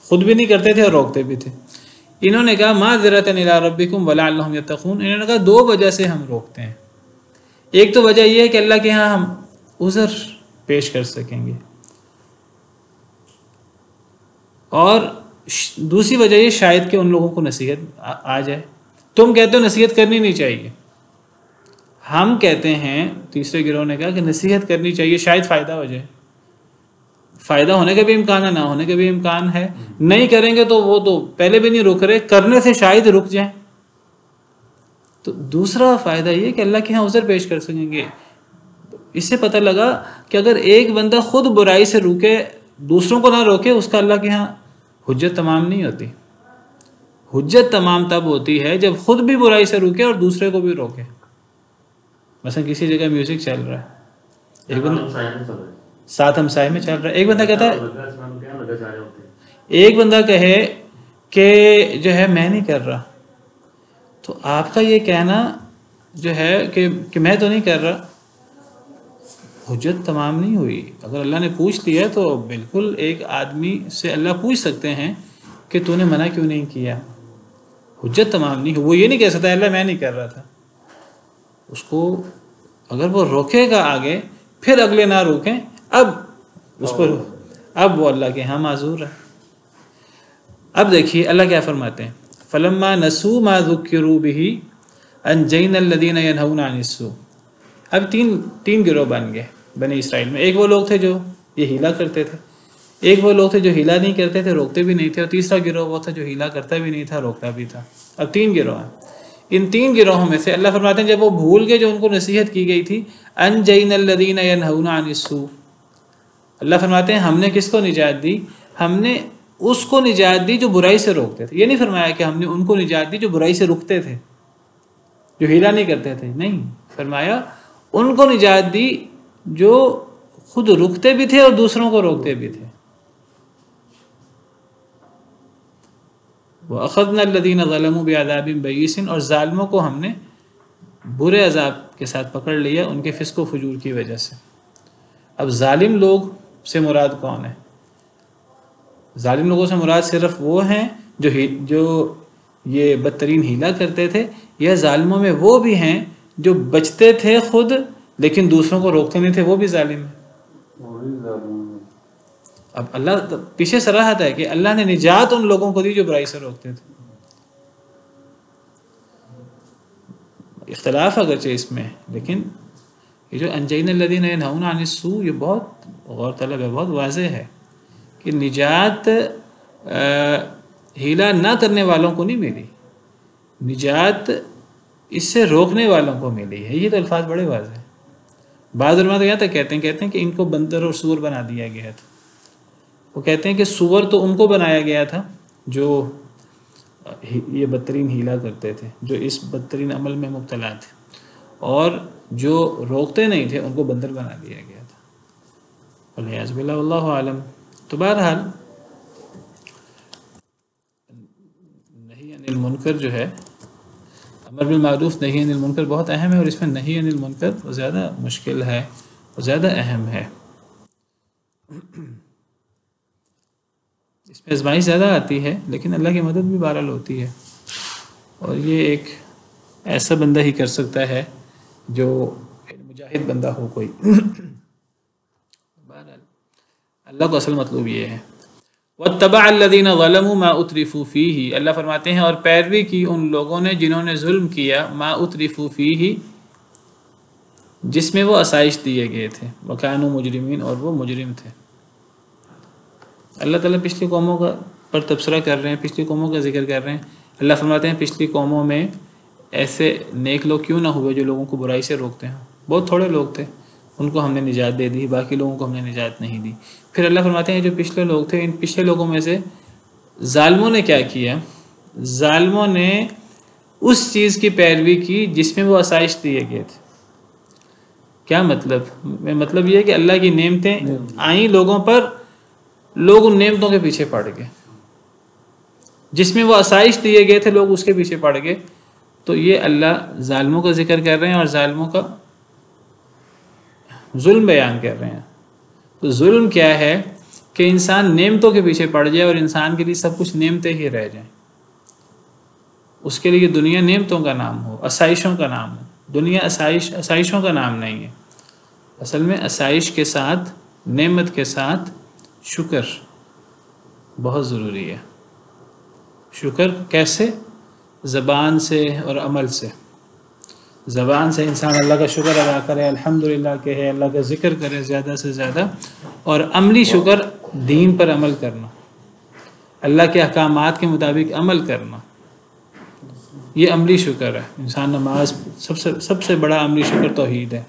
خود بھی نہیں کرتے تھے اور روکتے بھی تھے۔ انہوں نے کہا معذرۃ الی ربکم ولعلہم یتقون، انہوں نے کہا دو وجہ سے ہم روکتے ہیں، ایک تو وجہ یہ ہے کہ اللہ کے ہاں ہم عذر پیش کر سکیں گے، اور دوسری وجہ یہ شاید کہ ان لوگوں کو نصیحت آ جائے۔ تم کہتے ہو نصیحت کرنی نہیں چاہیے، ہم کہتے ہیں، تیسرے گروہ نے کہا کہ نصیحت کرنی چاہیے، شاید فائدہ ہو جائے۔ فائدہ ہونے کا بھی امکان ہے، نہ ہونے کا بھی امکان ہے، نہیں کریں گے تو وہ تو پہلے بھی نہیں رک رہے، کرنے سے شاید رک جائیں۔ تو دوسرا فائدہ یہ کہ اللہ کے ہاں عذر پیش کر سکیں گے۔ اس سے پتہ لگا کہ اگر ایک بندہ خود برائی سے روکے، دوسروں کو نہ روکے، اس کا اللہ کے ہاں حجت تمام نہیں ہوتی۔ حجت تمام تب ہوتی ہے جب خود بھی برائی سے روکے اور دوسرے کو بھی روکے۔ مثلا کسی جگہ میوزک چل رہا ہے، ایک بندہ ساتھ ہمسائے میں چل رہا ہے، ایک بندہ کہتا ہے، ایک بندہ کہے کہ جو ہے میں نہیں کر رہا، تو آپ کا یہ کہنا جو ہے کہ میں تو نہیں کر رہا، حجت تمام نہیں ہوئی۔ اگر اللہ نے پوچھ لیا تو بالکل ایک آدمی سے اللہ پوچھ سکتے ہیں کہ تو نے منع کیوں نہیں کیا، حجت تمام نہیں ہوئی۔ وہ یہ نہیں کہہ سکتا اللہ میں نہیں کر رہا تھا، اس کو اگر وہ روکے گا آگے، پھر اگلے نہ روکیں، اب اس پر اب وہ اللہ کے ہاں معذور ہے۔ اب دیکھیے اللہ کیا فرماتے ہیں، فلما نسوا ما ذکروا به انجینا الذین ینہون عن السوء۔ اب تین گروہ بن گئے بنی اسرائیل میں، ایک وہ لوگ تھے جو یہ ہیلا کرتے تھے، ایک وہ لوگ تھے جو ہیلا نہیں کرتے تھے، روکتے بھی نہیں تھے، اور تیسرا گروہ وہ تھا جو ہیلا کرتا بھی نہیں تھا، روکتا بھی تھا۔ اب تین گروہ ہیں۔ ان 3 گروہوں میں سے اللہ فرماتے ہیں جب وہ بھول گئے جو ان کو نصیحت کی گئی تھی، انجینا الذین ینہون عن السوء، اللہ فرماتے ہیں ہم نے کس کو نجات دی؟ ہم نے اس کو نجات دی جو برائی سے روکتے تھے. یہ نہیں فرمایا کہ ہم نے ان کو نجات دی جو برائی سے رکتے تھے، جو ہیلا نہیں کرتے تھے، نہیں، فرمایا ان کو نجات دی جو خود رکتے بھی تھے اور دوسروں کو روکتے بھی تھے. وَأَخَذْنَا الَّذِينَ ظَلَمُوا بِعَذَابٍ بَئِيسٍ، اور ظالموں کو ہم نے برے عذاب کے ساتھ پکڑ لیا ان کے فسق و فجور کی وجہ سے. اب ظالم لوگ سے مراد کون ہے؟ ظالم لوگوں سے مراد صرف وہ ہیں جو یہ بدترین ہیلا کرتے تھے، یا ظالموں میں وہ بھی ہیں جو بچتے تھے خود لیکن دوسروں کو روکتے نہیں تھے، وہ بھی ظالم ہیں. اب اللہ پیچھے صراحت ہے کہ اللہ نے نجات ان لوگوں کو دی جو برائی سے روکتے تھے. اختلاف اگرچہ اس میں، لیکن یہ جو انجینا الذین ینہون عن السوء یہ بہت غور طلب ہے، بہت واضح ہے کہ نجات ہیلا نہ کرنے والوں کو نہیں ملی، نجات اس سے روکنے والوں کو ملی ہے. یہ تو الفاظ بڑے واضح ہیں. بعض علماء تو یہاں تک کہتے ہیں کہ ان کو بندر اور سور بنا دیا گیا تھا. وہ کہتے ہیں کہ سور تو ان کو بنایا گیا تھا جو یہ بدترین ہیلا کرتے تھے، جو اس بدترین عمل میں مبتلا تھے، اور جو روکتے نہیں تھے ان کو بندر بنا دیا گیا تھا. والعیاذ باللہ، واللہ عالم. تو بہرحال نہی عن المنکر جو ہے، امر بالمعروف نہی عن المنکر بہت اہم ہے، اور اس میں نہی عن المنکر زیادہ مشکل ہے اور زیادہ اہم ہے. اس میں آزمائش زیادہ آتی ہے لیکن اللہ کی مدد بھی بہرحال ہوتی ہے، اور یہ ایک ایسا بندہ ہی کر سکتا ہے جو مجاہد بندہ ہو کوئی. بہرحال اللہ کو اصل مطلوب یہ ہے. وَاتَّبَعَ الَّذِينَ ظَلَمُوا مَا أُتْرِفُوا فِيهِ، اللہ فرماتے ہیں اور پیروی کی ان لوگوں نے جنہوں نے ظلم کیا، مَا أُتْرِفُوا فِيهِ، جس میں وہ آسائش دیے گئے تھے، وَكَانُوا مُجْرِمِينَ، اور وہ مجرم تھے. اللہ تعالیٰ پچھلی قوموں کا پر تبصرہ کر رہے ہیں، پچھلی قوموں کا ذکر کر رہے ہیں. اللہ فرماتے ہیں پچھلی قوموں میں ایسے نیک لوگ کیوں نہ ہوئے جو لوگوں کو برائی سے روکتے ہیں. بہت تھوڑے لوگ تھے، ان کو ہم نے نجات دے دی، باقی لوگوں کو ہم نے نجات نہیں دی. پھر اللہ فرماتے ہیں جو پچھلے لوگ تھے، ان پچھلے لوگوں میں سے ظالموں نے کیا کیا؟ ظالموں نے اس چیز کی پیروی کی جس میں وہ آسائش دیے گئے تھے. کیا مطلب یہ ہے کہ اللہ کی نعمتیں آئیں لوگوں پر، لوگ ان نعمتوں کے پیچھے پڑ گئے، جس میں وہ آسائش دیے گئے تھے لوگ اس کے پیچھے پڑ گئے. تو یہ اللہ ظالموں کا ذکر کر رہے ہیں اور ظالموں کا ظلم بیان کر رہے ہیں. تو ظلم کیا ہے کہ انسان نعمتوں کے پیچھے پڑ جائے اور انسان کے لیے سب کچھ نعمتیں ہی رہ جائیں. اس کے لیے دنیا نعمتوں کا نام ہو، آسائشوں کا نام ہو. دنیا آسائشوں کا نام نہیں ہے. اصل میں آسائش کے ساتھ، نعمت کے ساتھ شکر بہت ضروری ہے. شکر کیسے؟ زبان سے اور عمل سے. زبان سے انسان اللہ کا شکر ادا کرے، الحمدللہ کہے، اللہ کا ذکر کرے زیادہ سے زیادہ. اور عملی شکر دین پر عمل کرنا، اللہ کے احکامات کے مطابق عمل کرنا، یہ عملی شکر ہے. انسان نماز، سب سے بڑا عملی شکر توحید ہے،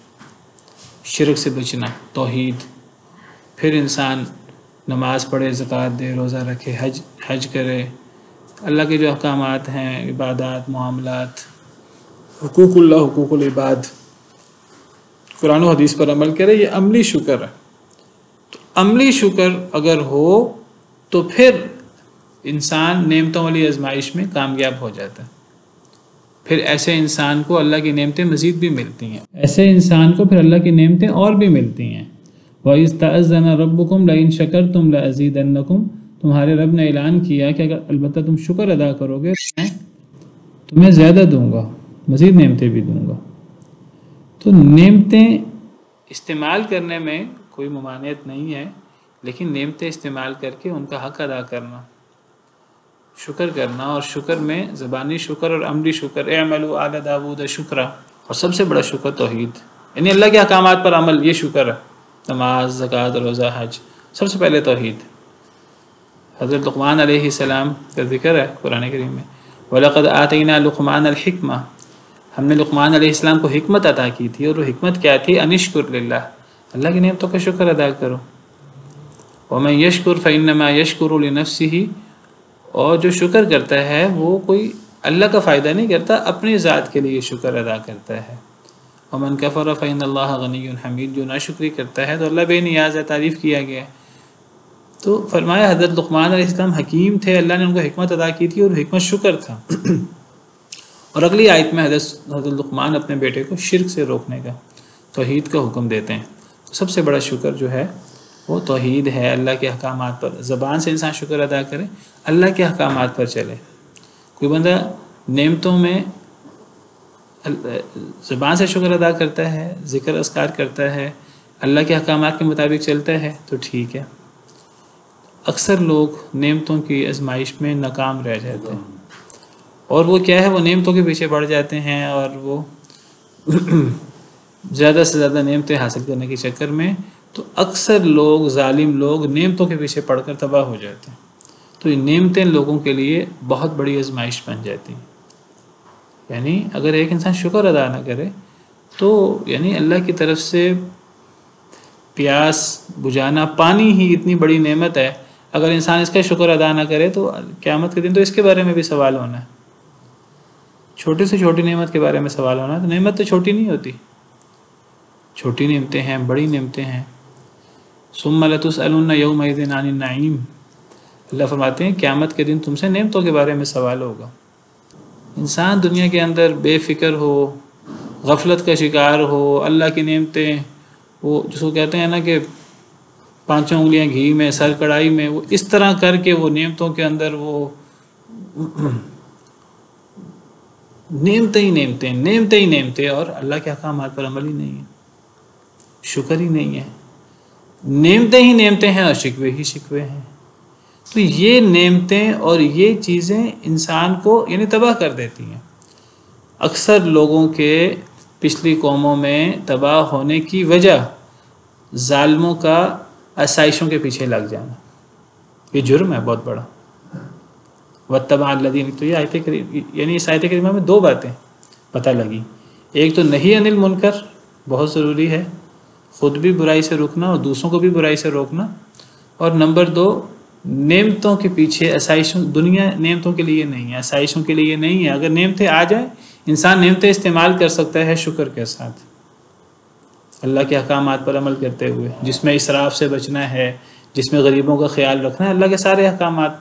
شرک سے بچنا، توحید. پھر انسان نماز پڑھے، زکوٰۃ دے، روزہ رکھے، حج کرے، اللہ کے جو احکامات ہیں، عبادات، معاملات، حقوق اللہ، حقوق العباد، قرآن و حدیث پر عمل کرے. یہ عملی شکر ہے. تو عملی شکر اگر ہو تو پھر انسان نعمتوں والی آزمائش میں کامیاب ہو جاتا ہے. پھر ایسے انسان کو اللہ کی نعمتیں مزید بھی ملتی ہیں، ایسے انسان کو پھر اللہ کی نعمتیں اور بھی ملتی ہیں. وَإِذْ تَأَذَّنَ رَبُّكُمْ لَئِن شَكَرْتُمْ لَأَزِيدَنَّكُمْ، تمہارے رب نے اعلان کیا کہ اگر البتہ تم شکر ادا کرو گے میں تمہیں زیادہ دوں گا، مزید نعمتیں بھی دوں گا. تو نعمتیں استعمال کرنے میں کوئی ممانعت نہیں ہے، لیکن نعمتیں استعمال کر کے ان کا حق ادا کرنا، شکر کرنا. اور شکر میں زبانی شکر اور عملی شکر. اعملوا آل داود شکرا. اور سب سے بڑا شکر توحید، یعنی اللہ کے احکامات پر عمل، یہ شکر ہے. نماز، زکوٰۃ، روزہ، حج، سب سے پہلے توحید. حضرت لقمان علیہ السلام کا ذکر ہے قرآن کریم میں. وَلَقَدْ آتَيْنَا لُقْمَانَ الْحِكْمَةَ، ہم نے لقمان علیہ السلام کو حکمت عطا کی تھی، اور وہ حکمت کیا تھی؟ انشکر للہ، اللہ کی نعمتوں کا شکر ادا کرو. وَمَن يَشْكُرْ فَإِنَّمَا يَشْكُرُ لِنَفْسِهِ، اور جو شکر کرتا ہے وہ کوئی اللہ کا فائدہ نہیں کرتا، اپنی ذات کے لیے شکر ادا کرتا ہے. وَمَن كَفَرَ فَإِنَّ اللَّهَ غَنِيٌّ حَمِيدٌ، جو ناشکری کرتا ہے تو اللہ بے نیاز ہے، تعریف کیا گیا ہے. تو فرمایا حضرت لقمان علیہ السلام حکیم تھے، اللہ نے ان کو حکمت عطا کی تھی، اور حکمت شکر تھا. اور اگلی آیت میں حضرت لقمان اپنے بیٹے کو شرک سے روکنے کا، توحید کا حکم دیتے ہیں. تو سب سے بڑا شکر جو ہے وہ توحید ہے، اللہ کے احکامات پر زبان سے انسان شکر ادا کرے، اللہ کے احکامات پر چلے. کوئی بندہ نعمتوں میں زبان سے شکر ادا کرتا ہے، ذکر اذکار کرتا ہے، اللہ کے احکامات کے مطابق چلتا ہے تو ٹھیک ہے. اکثر لوگ نعمتوں کی آزمائش میں ناکام رہ جاتے ہیں، اور وہ کیا ہے، وہ نعمتوں کے پیچھے بڑھ جاتے ہیں، اور وہ زیادہ سے زیادہ نعمتیں حاصل کرنے کے چکر میں تو اکثر لوگ، ظالم لوگ، نعمتوں کے پیچھے پڑھ کر تباہ ہو جاتے ہیں. تو یہ نعمتیں لوگوں کے لیے بہت بڑی آزمائش بن جاتی ہیں. یعنی اگر ایک انسان شکر ادا نہ کرے تو یعنی اللہ کی طرف سے پیاس بجھانا، پانی ہی اتنی بڑی نعمت ہے، اگر انسان اس کا شکر ادا نہ کرے تو قیامت کے دن تو اس کے بارے میں بھی سوال ہونا ہے. چھوٹی سے چھوٹی نعمت کے بارے میں سوال ہونا ہے، تو نعمت تو چھوٹی نہیں ہوتی، چھوٹی نعمتیں ہیں، بڑی نعمتیں ہیں. ثم لتسألن یومئذ عن النعیم، اللہ فرماتے ہیں قیامت کے دن تم سے نعمتوں کے بارے میں سوال ہوگا. انسان دنیا کے اندر بے فکر ہو، غفلت کا شکار ہو، اللہ کی نعمتیں، وہ جس کو کہتے ہیں نا کہ 5 انگلیاں گھی میں، سر کڑائی میں، وہ اس طرح کر کے وہ نعمتوں کے اندر وہ نعمتیں ہی نعمتیں، نعمتیں ہی نعمتیں، اور اللہ کے احکامات پر عمل ہی نہیں ہے، شکر ہی نہیں ہے. نعمتیں ہی نعمتیں ہیں اور شکوے ہی شکوے ہیں. تو یہ نعمتیں اور یہ چیزیں انسان کو یعنی تباہ کر دیتی ہیں. اکثر لوگوں کے پچھلی قوموں میں تباہ ہونے کی وجہ ظالموں کا آسائشوں کے پیچھے لگ جانا، یہ جرم ہے بہت بڑا. وَاتَّبَعَ الَّذِينَ، تو یہ آیت کریم، یعنی اس آیت کریمہ میں 2 باتیں پتہ لگی. ایک تو نہی عن المنکر بہت ضروری ہے، خود بھی برائی سے روکنا اور دوسروں کو بھی برائی سے روکنا. اور نمبر 2 نعمتوں کے پیچھے، آسائشوں، دنیا نعمتوں کے لیے نہیں ہے، آسائشوں کے لیے نہیں ہے. اگر نعمتیں آ جائیں انسان نعمتیں استعمال کر سکتا ہے شکر کے ساتھ، اللہ کے احکامات پر عمل کرتے ہوئے، جس میں اسراف سے بچنا ہے، جس میں غریبوں کا خیال رکھنا ہے، اللہ کے سارے احکامات،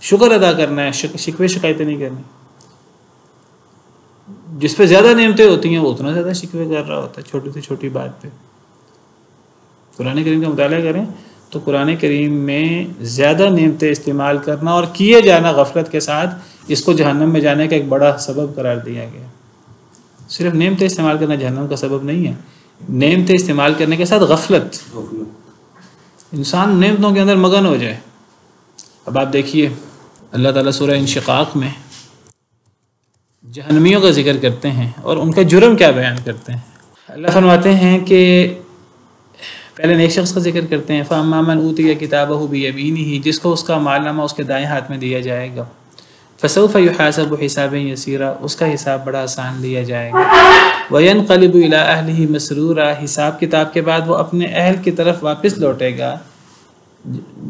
شکر ادا کرنا ہے، شکوے شکایتیں نہیں کرنی. جس پہ زیادہ نعمتیں ہوتی ہیں وہ اتنا زیادہ شکوے کر رہا ہوتا ہے چھوٹی سے چھوٹی بات پہ. قرآن کریم کا مطالعہ کریں تو قرآن کریم میں زیادہ نعمتیں استعمال کرنا اور کیے جانا غفلت کے ساتھ، اس کو جہنم میں جانے کا ایک بڑا سبب قرار دیا گیا. صرف نعمتیں استعمال کرنا جہنم کا سبب نہیں ہے، نعمتیں استعمال کرنے کے ساتھ غفلت، انسان نعمتوں کے اندر مگن ہو جائے. اب آپ دیکھیے اللہ تعالیٰ سورہ انشقاق میں جہنمیوں کا ذکر کرتے ہیں اور ان کا جرم کیا بیان کرتے ہیں. اللہ فرماتے ہیں کہ پہلے نیک شخص کا ذکر کرتے ہیں، فَأَمَّا مَنْ أُوتِيَ كِتَابَهُ بِيَمِينِهِ، جس کو اس کا مال نامہ اس کے دائیں ہاتھ میں دیا جائے گا، فَسَوْفَ يُحَاسَبُ حِسَابًا يَسِيرًا، اس کا حساب بڑا آسان لیا جائے گا. وَيَنْقَلِبُ إِلَىٰ أَهْلِهِ مَسْرُورًا، حساب کتاب کے بعد وہ اپنے اہل کی طرف واپس لوٹے گا.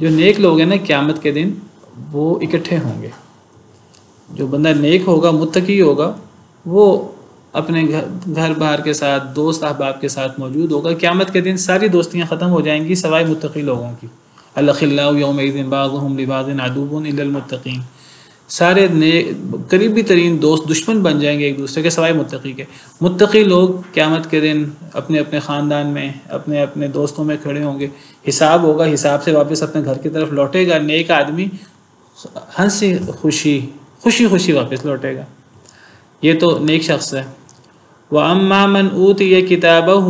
جو نیک لوگ ہیں نا قیامت کے دن وہ اکٹھے ہوں گے. جو بندہ نیک ہوگا، متقی ہوگا، وہ اپنے گھر بار کے ساتھ، دوست احباب کے ساتھ موجود ہوگا. قیامت کے دن ساری دوستیاں ختم ہو جائیں گی سوائے متقی لوگوں کی. الأخلاء يومئذ بعضهم لبعض عدو إلا المتقين، سارے قریبی ترین دوست دشمن بن جائیں گے ایک دوسرے کے سوائے متقی کے. متقی لوگ قیامت کے دن اپنے اپنے خاندان میں، اپنے اپنے دوستوں میں کھڑے ہوں گے. حساب ہوگا، حساب سے واپس اپنے گھر کی طرف لوٹے گا. نیک آدمی ہنسی خوشی واپس لوٹے گا. یہ تو نیک شخص ہے. وَأَمَّا مَنْ أُوتِيَ كِتَابَهُ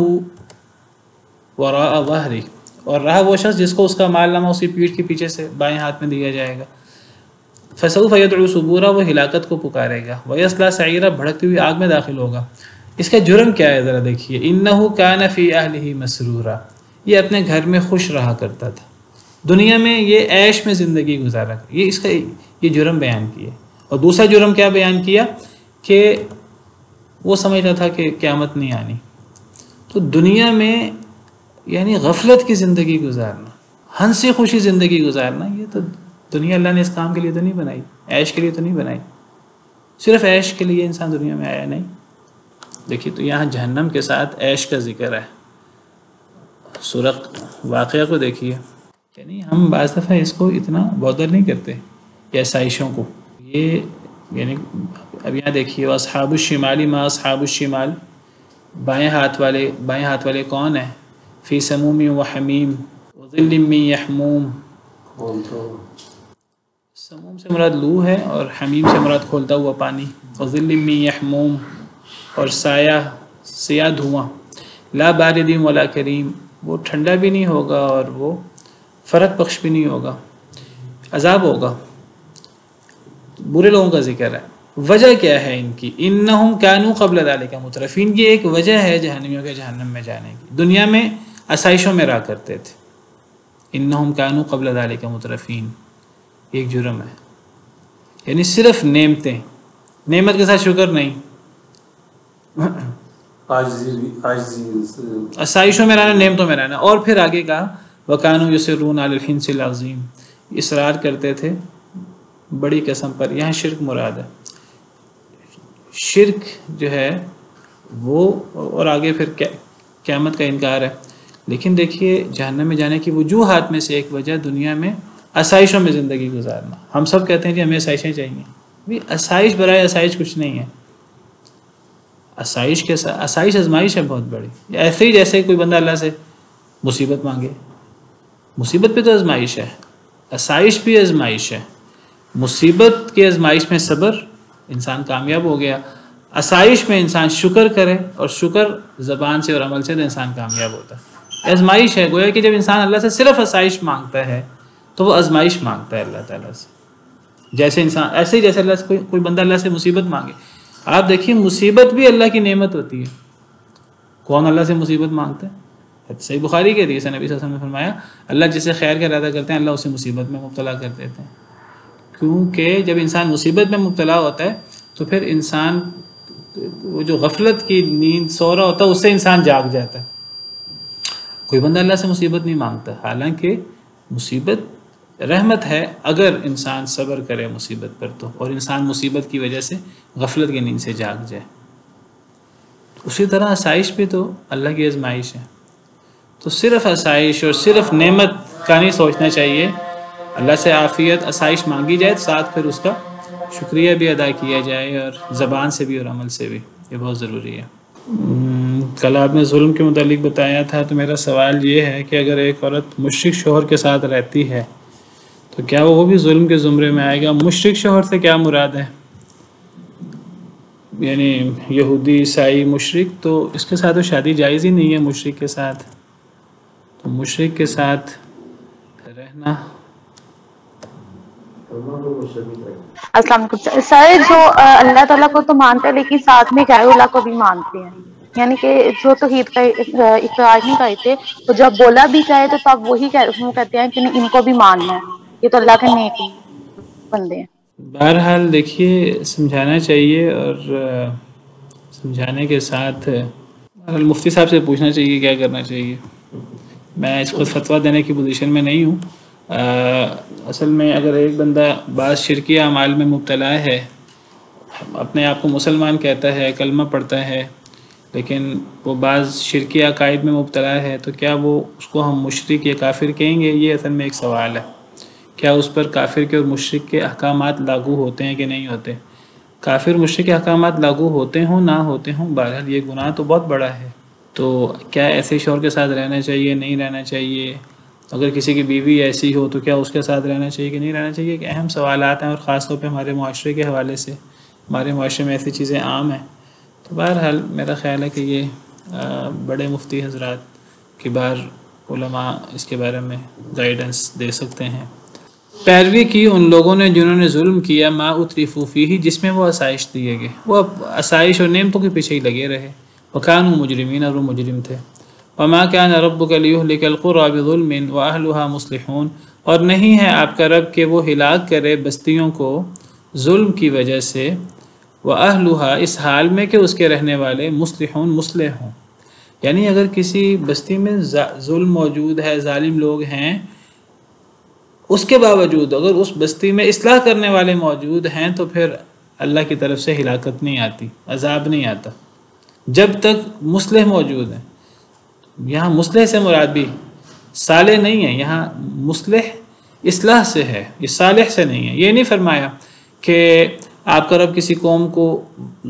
وَرَاءَ ظَهْرِهِ، اور رہا وہ شخص جس کو اس کا مال نامہ اس کی پیٹھ کے پیچھے سے بائیں ہاتھ میں دیا جائے گا. فَسَوْفَ يَدْعُو ثُبُورًا، وہ ہلاکت کو پکارے گا. وَيَصْلَىٰ سَعِيرًا، بھڑکتی ہوئی آگ میں داخل ہوگا. اس کا جرم کیا ہے ذرا دیکھیے. إِنَّهُ كَانَ فِي أَهْلِهِ مَسْرُورًا، یہ اپنے گھر میں خوش رہا کرتا تھا، دنیا میں یہ عیش میں زندگی گزارا. یہ اس کا یہ جرم بیان کیے. اور دوسرا جرم کیا بیان کیا کہ وہ سمجھتا تھا کہ قیامت نہیں آنی. تو دنیا میں یعنی غفلت کی زندگی گزارنا، ہنسی خوشی زندگی گزارنا، یہ تو دنیا اللہ نے اس کام کے لیے تو نہیں بنائی، عیش کے لیے تو نہیں بنائی. صرف عیش کے لیے انسان دنیا میں آیا نہیں. دیکھیے تو یہاں جہنم کے ساتھ عیش کا ذکر ہے. سورہ واقعہ کو دیکھیے، یعنی ہم بعض دفعہ اس کو اتنا بودر نہیں کرتے یہ آسائشوں کو. یہ یعنی اب یہاں دیکھیے اصحاب الشمال ما اصحاب الشمال، بائیں ہاتھ والے کون ہیں؟ فی سموم و حمیم وظل من یحموم. سموم سے مراد لو ہے اور حمیم سے مراد کھولتا ہوا پانی. وظل من یحموم، اور سیاہ دھواں. لا بارد ولا کریم، وہ ٹھنڈا بھی نہیں ہوگا اور وہ فرق بخش بھی نہیں ہوگا، عذاب ہوگا. برے لوگوں کا ذکر ہے. وجہ کیا ہے ان کی؟ انہم کانوا قبل ذلک مترفین. یہ ایک وجہ ہے جہنمیوں کے جہنم میں جانے کی. دنیا میں آسائشوں میں رہا کرتے تھے. انہم کانوا قبل ذلک مترفین ایک جرم ہے، یعنی صرف نعمتیں، نعمت کے ساتھ شکر نہیں، آسائشوں میں رہنا، نعمتوں میں رہنا. اور پھر آگے کہا وَكَانُوا يُصِرُّونَ عَلَى الْحِنْثِ الْعَظِيمِ، اصرار کرتے تھے بڑی قسم پر. یہاں شرک مراد ہے. شرک جو ہے وہ، اور آگے پھر قیامت کا انکار ہے. لیکن دیکھیے جہنم میں جانے کی وجوہات میں سے ایک وجہ دنیا میں آسائشوں میں زندگی گزارنا. ہم سب کہتے ہیں کہ ہمیں آسائشیں چاہیے. بھی آسائش برائے آسائش کچھ نہیں ہے. آسائش کے ساتھ آسائش آزمائش ہے بہت بڑی. ایسے ہی جیسے کوئی بندہ اللہ سے مصیبت مانگے، مصیبت پہ تو آزمائش ہے، آسائش بھی آزمائش ہے. مصیبت کی آزمائش میں صبر، انسان کامیاب ہو گیا. آسائش میں انسان شکر کرے، اور شکر زبان سے اور عمل سے تو انسان کامیاب ہوتا ہے. آزمائش ہے. گویا کہ جب انسان اللہ سے صرف آسائش مانگتا ہے تو وہ آزمائش مانگتا ہے اللہ تعالیٰ سے. جیسے انسان ایسے ہی جیسے اللہ سے کوئی بندہ اللہ سے مصیبت مانگے. آپ دیکھیے مصیبت بھی اللہ کی نعمت ہوتی ہے. کون اللہ سے مصیبت مانگتا ہے؟ صحیح بخاری کے حدیث ہے، نبی صلی اللہ علیہ وسلم نے فرمایا اللہ جسے خیر کا ارادہ کرتے ہیں اللہ اسے مصیبت میں مبتلا کر دیتے ہیں. کیونکہ جب انسان مصیبت میں مبتلا ہوتا ہے تو پھر انسان وہ جو غفلت کی نیند سو رہا ہوتا ہے اس سے انسان جاگ جاتا ہے. کوئی بندہ اللہ سے مصیبت نہیں مانگتا، حالانکہ مصیبت رحمت ہے اگر انسان صبر کرے مصیبت پر تو، اور انسان مصیبت کی وجہ سے غفلت کی نیند سے جاگ جائے. اسی طرح آسائش بھی تو اللہ کی آزمائش ہے. تو صرف آسائش اور صرف نعمت کا نہیں سوچنا چاہیے. اللہ سے عافیت آسائش مانگی جائے، ساتھ پھر اس کا شکریہ بھی ادا کیا جائے، اور زبان سے بھی اور عمل سے بھی. یہ بہت ضروری ہے. کل آپ نے ظلم کے متعلق بتایا تھا، تو میرا سوال یہ ہے کہ اگر ایک عورت مشرک شوہر کے ساتھ رہتی ہے تو کیا وہ بھی ظلم کے زمرے میں آئے گا؟ مشرک شوہر سے کیا مراد ہے؟ یعنی یہودی، عیسائی، مشرک، تو اس کے ساتھ تو شادی جائز ہی نہیں ہے. مشرک کے ساتھ تو مشرک کے ساتھ رہنا. السلام علیکم سر. جو اللہ تعالیٰ کو تو مانتے ہیں لیکن ساتھ میں غیر اللہ کو بھی مانتے ہیں، یعنی کہ جو توحید کا اقرار نہیں کرتے تو جب بولا بھی جائے تو تب وہی کہتے ہیں کہ ان کو بھی ماننا ہے، یہ تو اللہ کے نیک بندے ہیں. بہرحال دیکھیے سمجھانا چاہیے، اور سمجھانے کے ساتھ مفتی صاحب سے پوچھنا چاہیے کیا کرنا چاہیے. میں اس کو فتویٰ دینے کی پوزیشن میں نہیں ہوں. اصل میں اگر ایک بندہ بعض شرکیہ اعمال میں مبتلا ہے، اپنے آپ کو مسلمان کہتا ہے، کلمہ پڑھتا ہے، لیکن وہ بعض شرکیہ عقائد میں مبتلا ہے، تو کیا وہ اس کو ہم مشرک یا کافر کہیں گے؟ یہ اصل میں ایک سوال ہے. کیا اس پر کافر کے اور مشرک کے احکامات لاگو ہوتے ہیں کہ نہیں ہوتے؟ کافر مشرک کے احکامات لاگو ہوتے ہوں نہ ہوتے ہوں، بہرحال یہ گناہ تو بہت بڑا ہے. تو کیا ایسے شوہر کے ساتھ رہنا چاہیے، نہیں رہنا چاہیے؟ اگر کسی کی بیوی ایسی ہو تو کیا اس کے ساتھ رہنا چاہیے کہ نہیں رہنا چاہیے؟ کہ اہم سوالات ہیں، اور خاص طور پہ ہمارے معاشرے کے حوالے سے. ہمارے معاشرے میں ایسی چیزیں عام ہیں. تو بہرحال میرا خیال ہے کہ یہ بڑے مفتی حضرات کبار علماء اس کے بارے میں گائیڈنس دے سکتے ہیں. پیروی کی ان لوگوں نے جنہوں نے ظلم کیا، ما اترفوا فیہ، جس میں وہ آسائش دیے گئے، وہ آسائش اور نعمتوں کے پیچھے ہی لگے رہے. وکانوا مجرمین، اور وہ مجرم تھے. وما كان ربك ليهلك القرى بظلم واهلها مصلحون، اور نہیں ہے آپ کا رب کہ وہ ہلاک کرے بستیوں کو ظلم کی وجہ سے، وَأَهْلُهَا اس حال میں کہ اس کے رہنے والے مصلحون مصلح ہوں، یعنی اگر کسی بستی میں ظلم موجود ہے، ظالم لوگ ہیں، اس کے باوجود اگر اس بستی میں اصلاح کرنے والے موجود ہیں تو پھر اللہ کی طرف سے ہلاکت نہیں آتی، عذاب نہیں آتا جب تک مصلح موجود ہیں۔ یہاں مصلح سے مراد بھی صالح نہیں ہے، یہاں مصلح اصلاح سے ہے، یہ صالح سے نہیں ہے۔ یہ نہیں فرمایا کہ آپ کا رب کسی قوم کو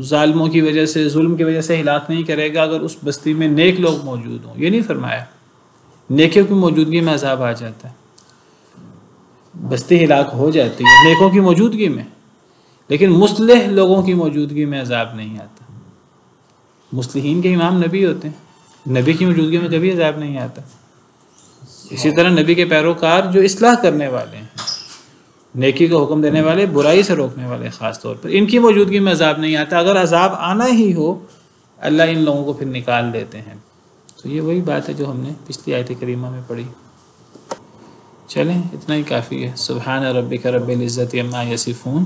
ظالموں کی وجہ سے، ظلم کی وجہ سے ہلاک نہیں کرے گا اگر اس بستی میں نیک لوگ موجود ہوں، یہ نہیں فرمایا۔ نیکیوں کی موجودگی میں عذاب آ جاتا ہے، بستی ہلاک ہو جاتی ہے نیکوں کی موجودگی میں، لیکن مصلح لوگوں کی موجودگی میں عذاب نہیں آتا۔ مصلحین کے امام نبی ہوتے ہیں، نبی کی موجودگی میں کبھی عذاب نہیں آتا۔ اسی طرح نبی کے پیروکار جو اصلاح کرنے والے ہیں، نیکی کا حکم دینے والے، برائی سے روکنے والے، خاص طور پر ان کی موجودگی میں عذاب نہیں آتا۔ اگر عذاب آنا ہی ہو اللہ ان لوگوں کو پھر نکال دیتے ہیں۔ تو یہ وہی بات ہے جو ہم نے پچھلی آیت کریمہ میں پڑھی۔ چلیں اتنا ہی کافی ہے۔ سبحان ربک رب العزت عما یصفون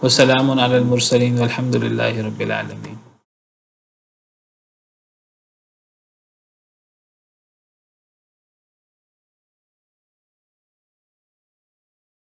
وسلام علی المرسلین والحمد للہ رب العالمین۔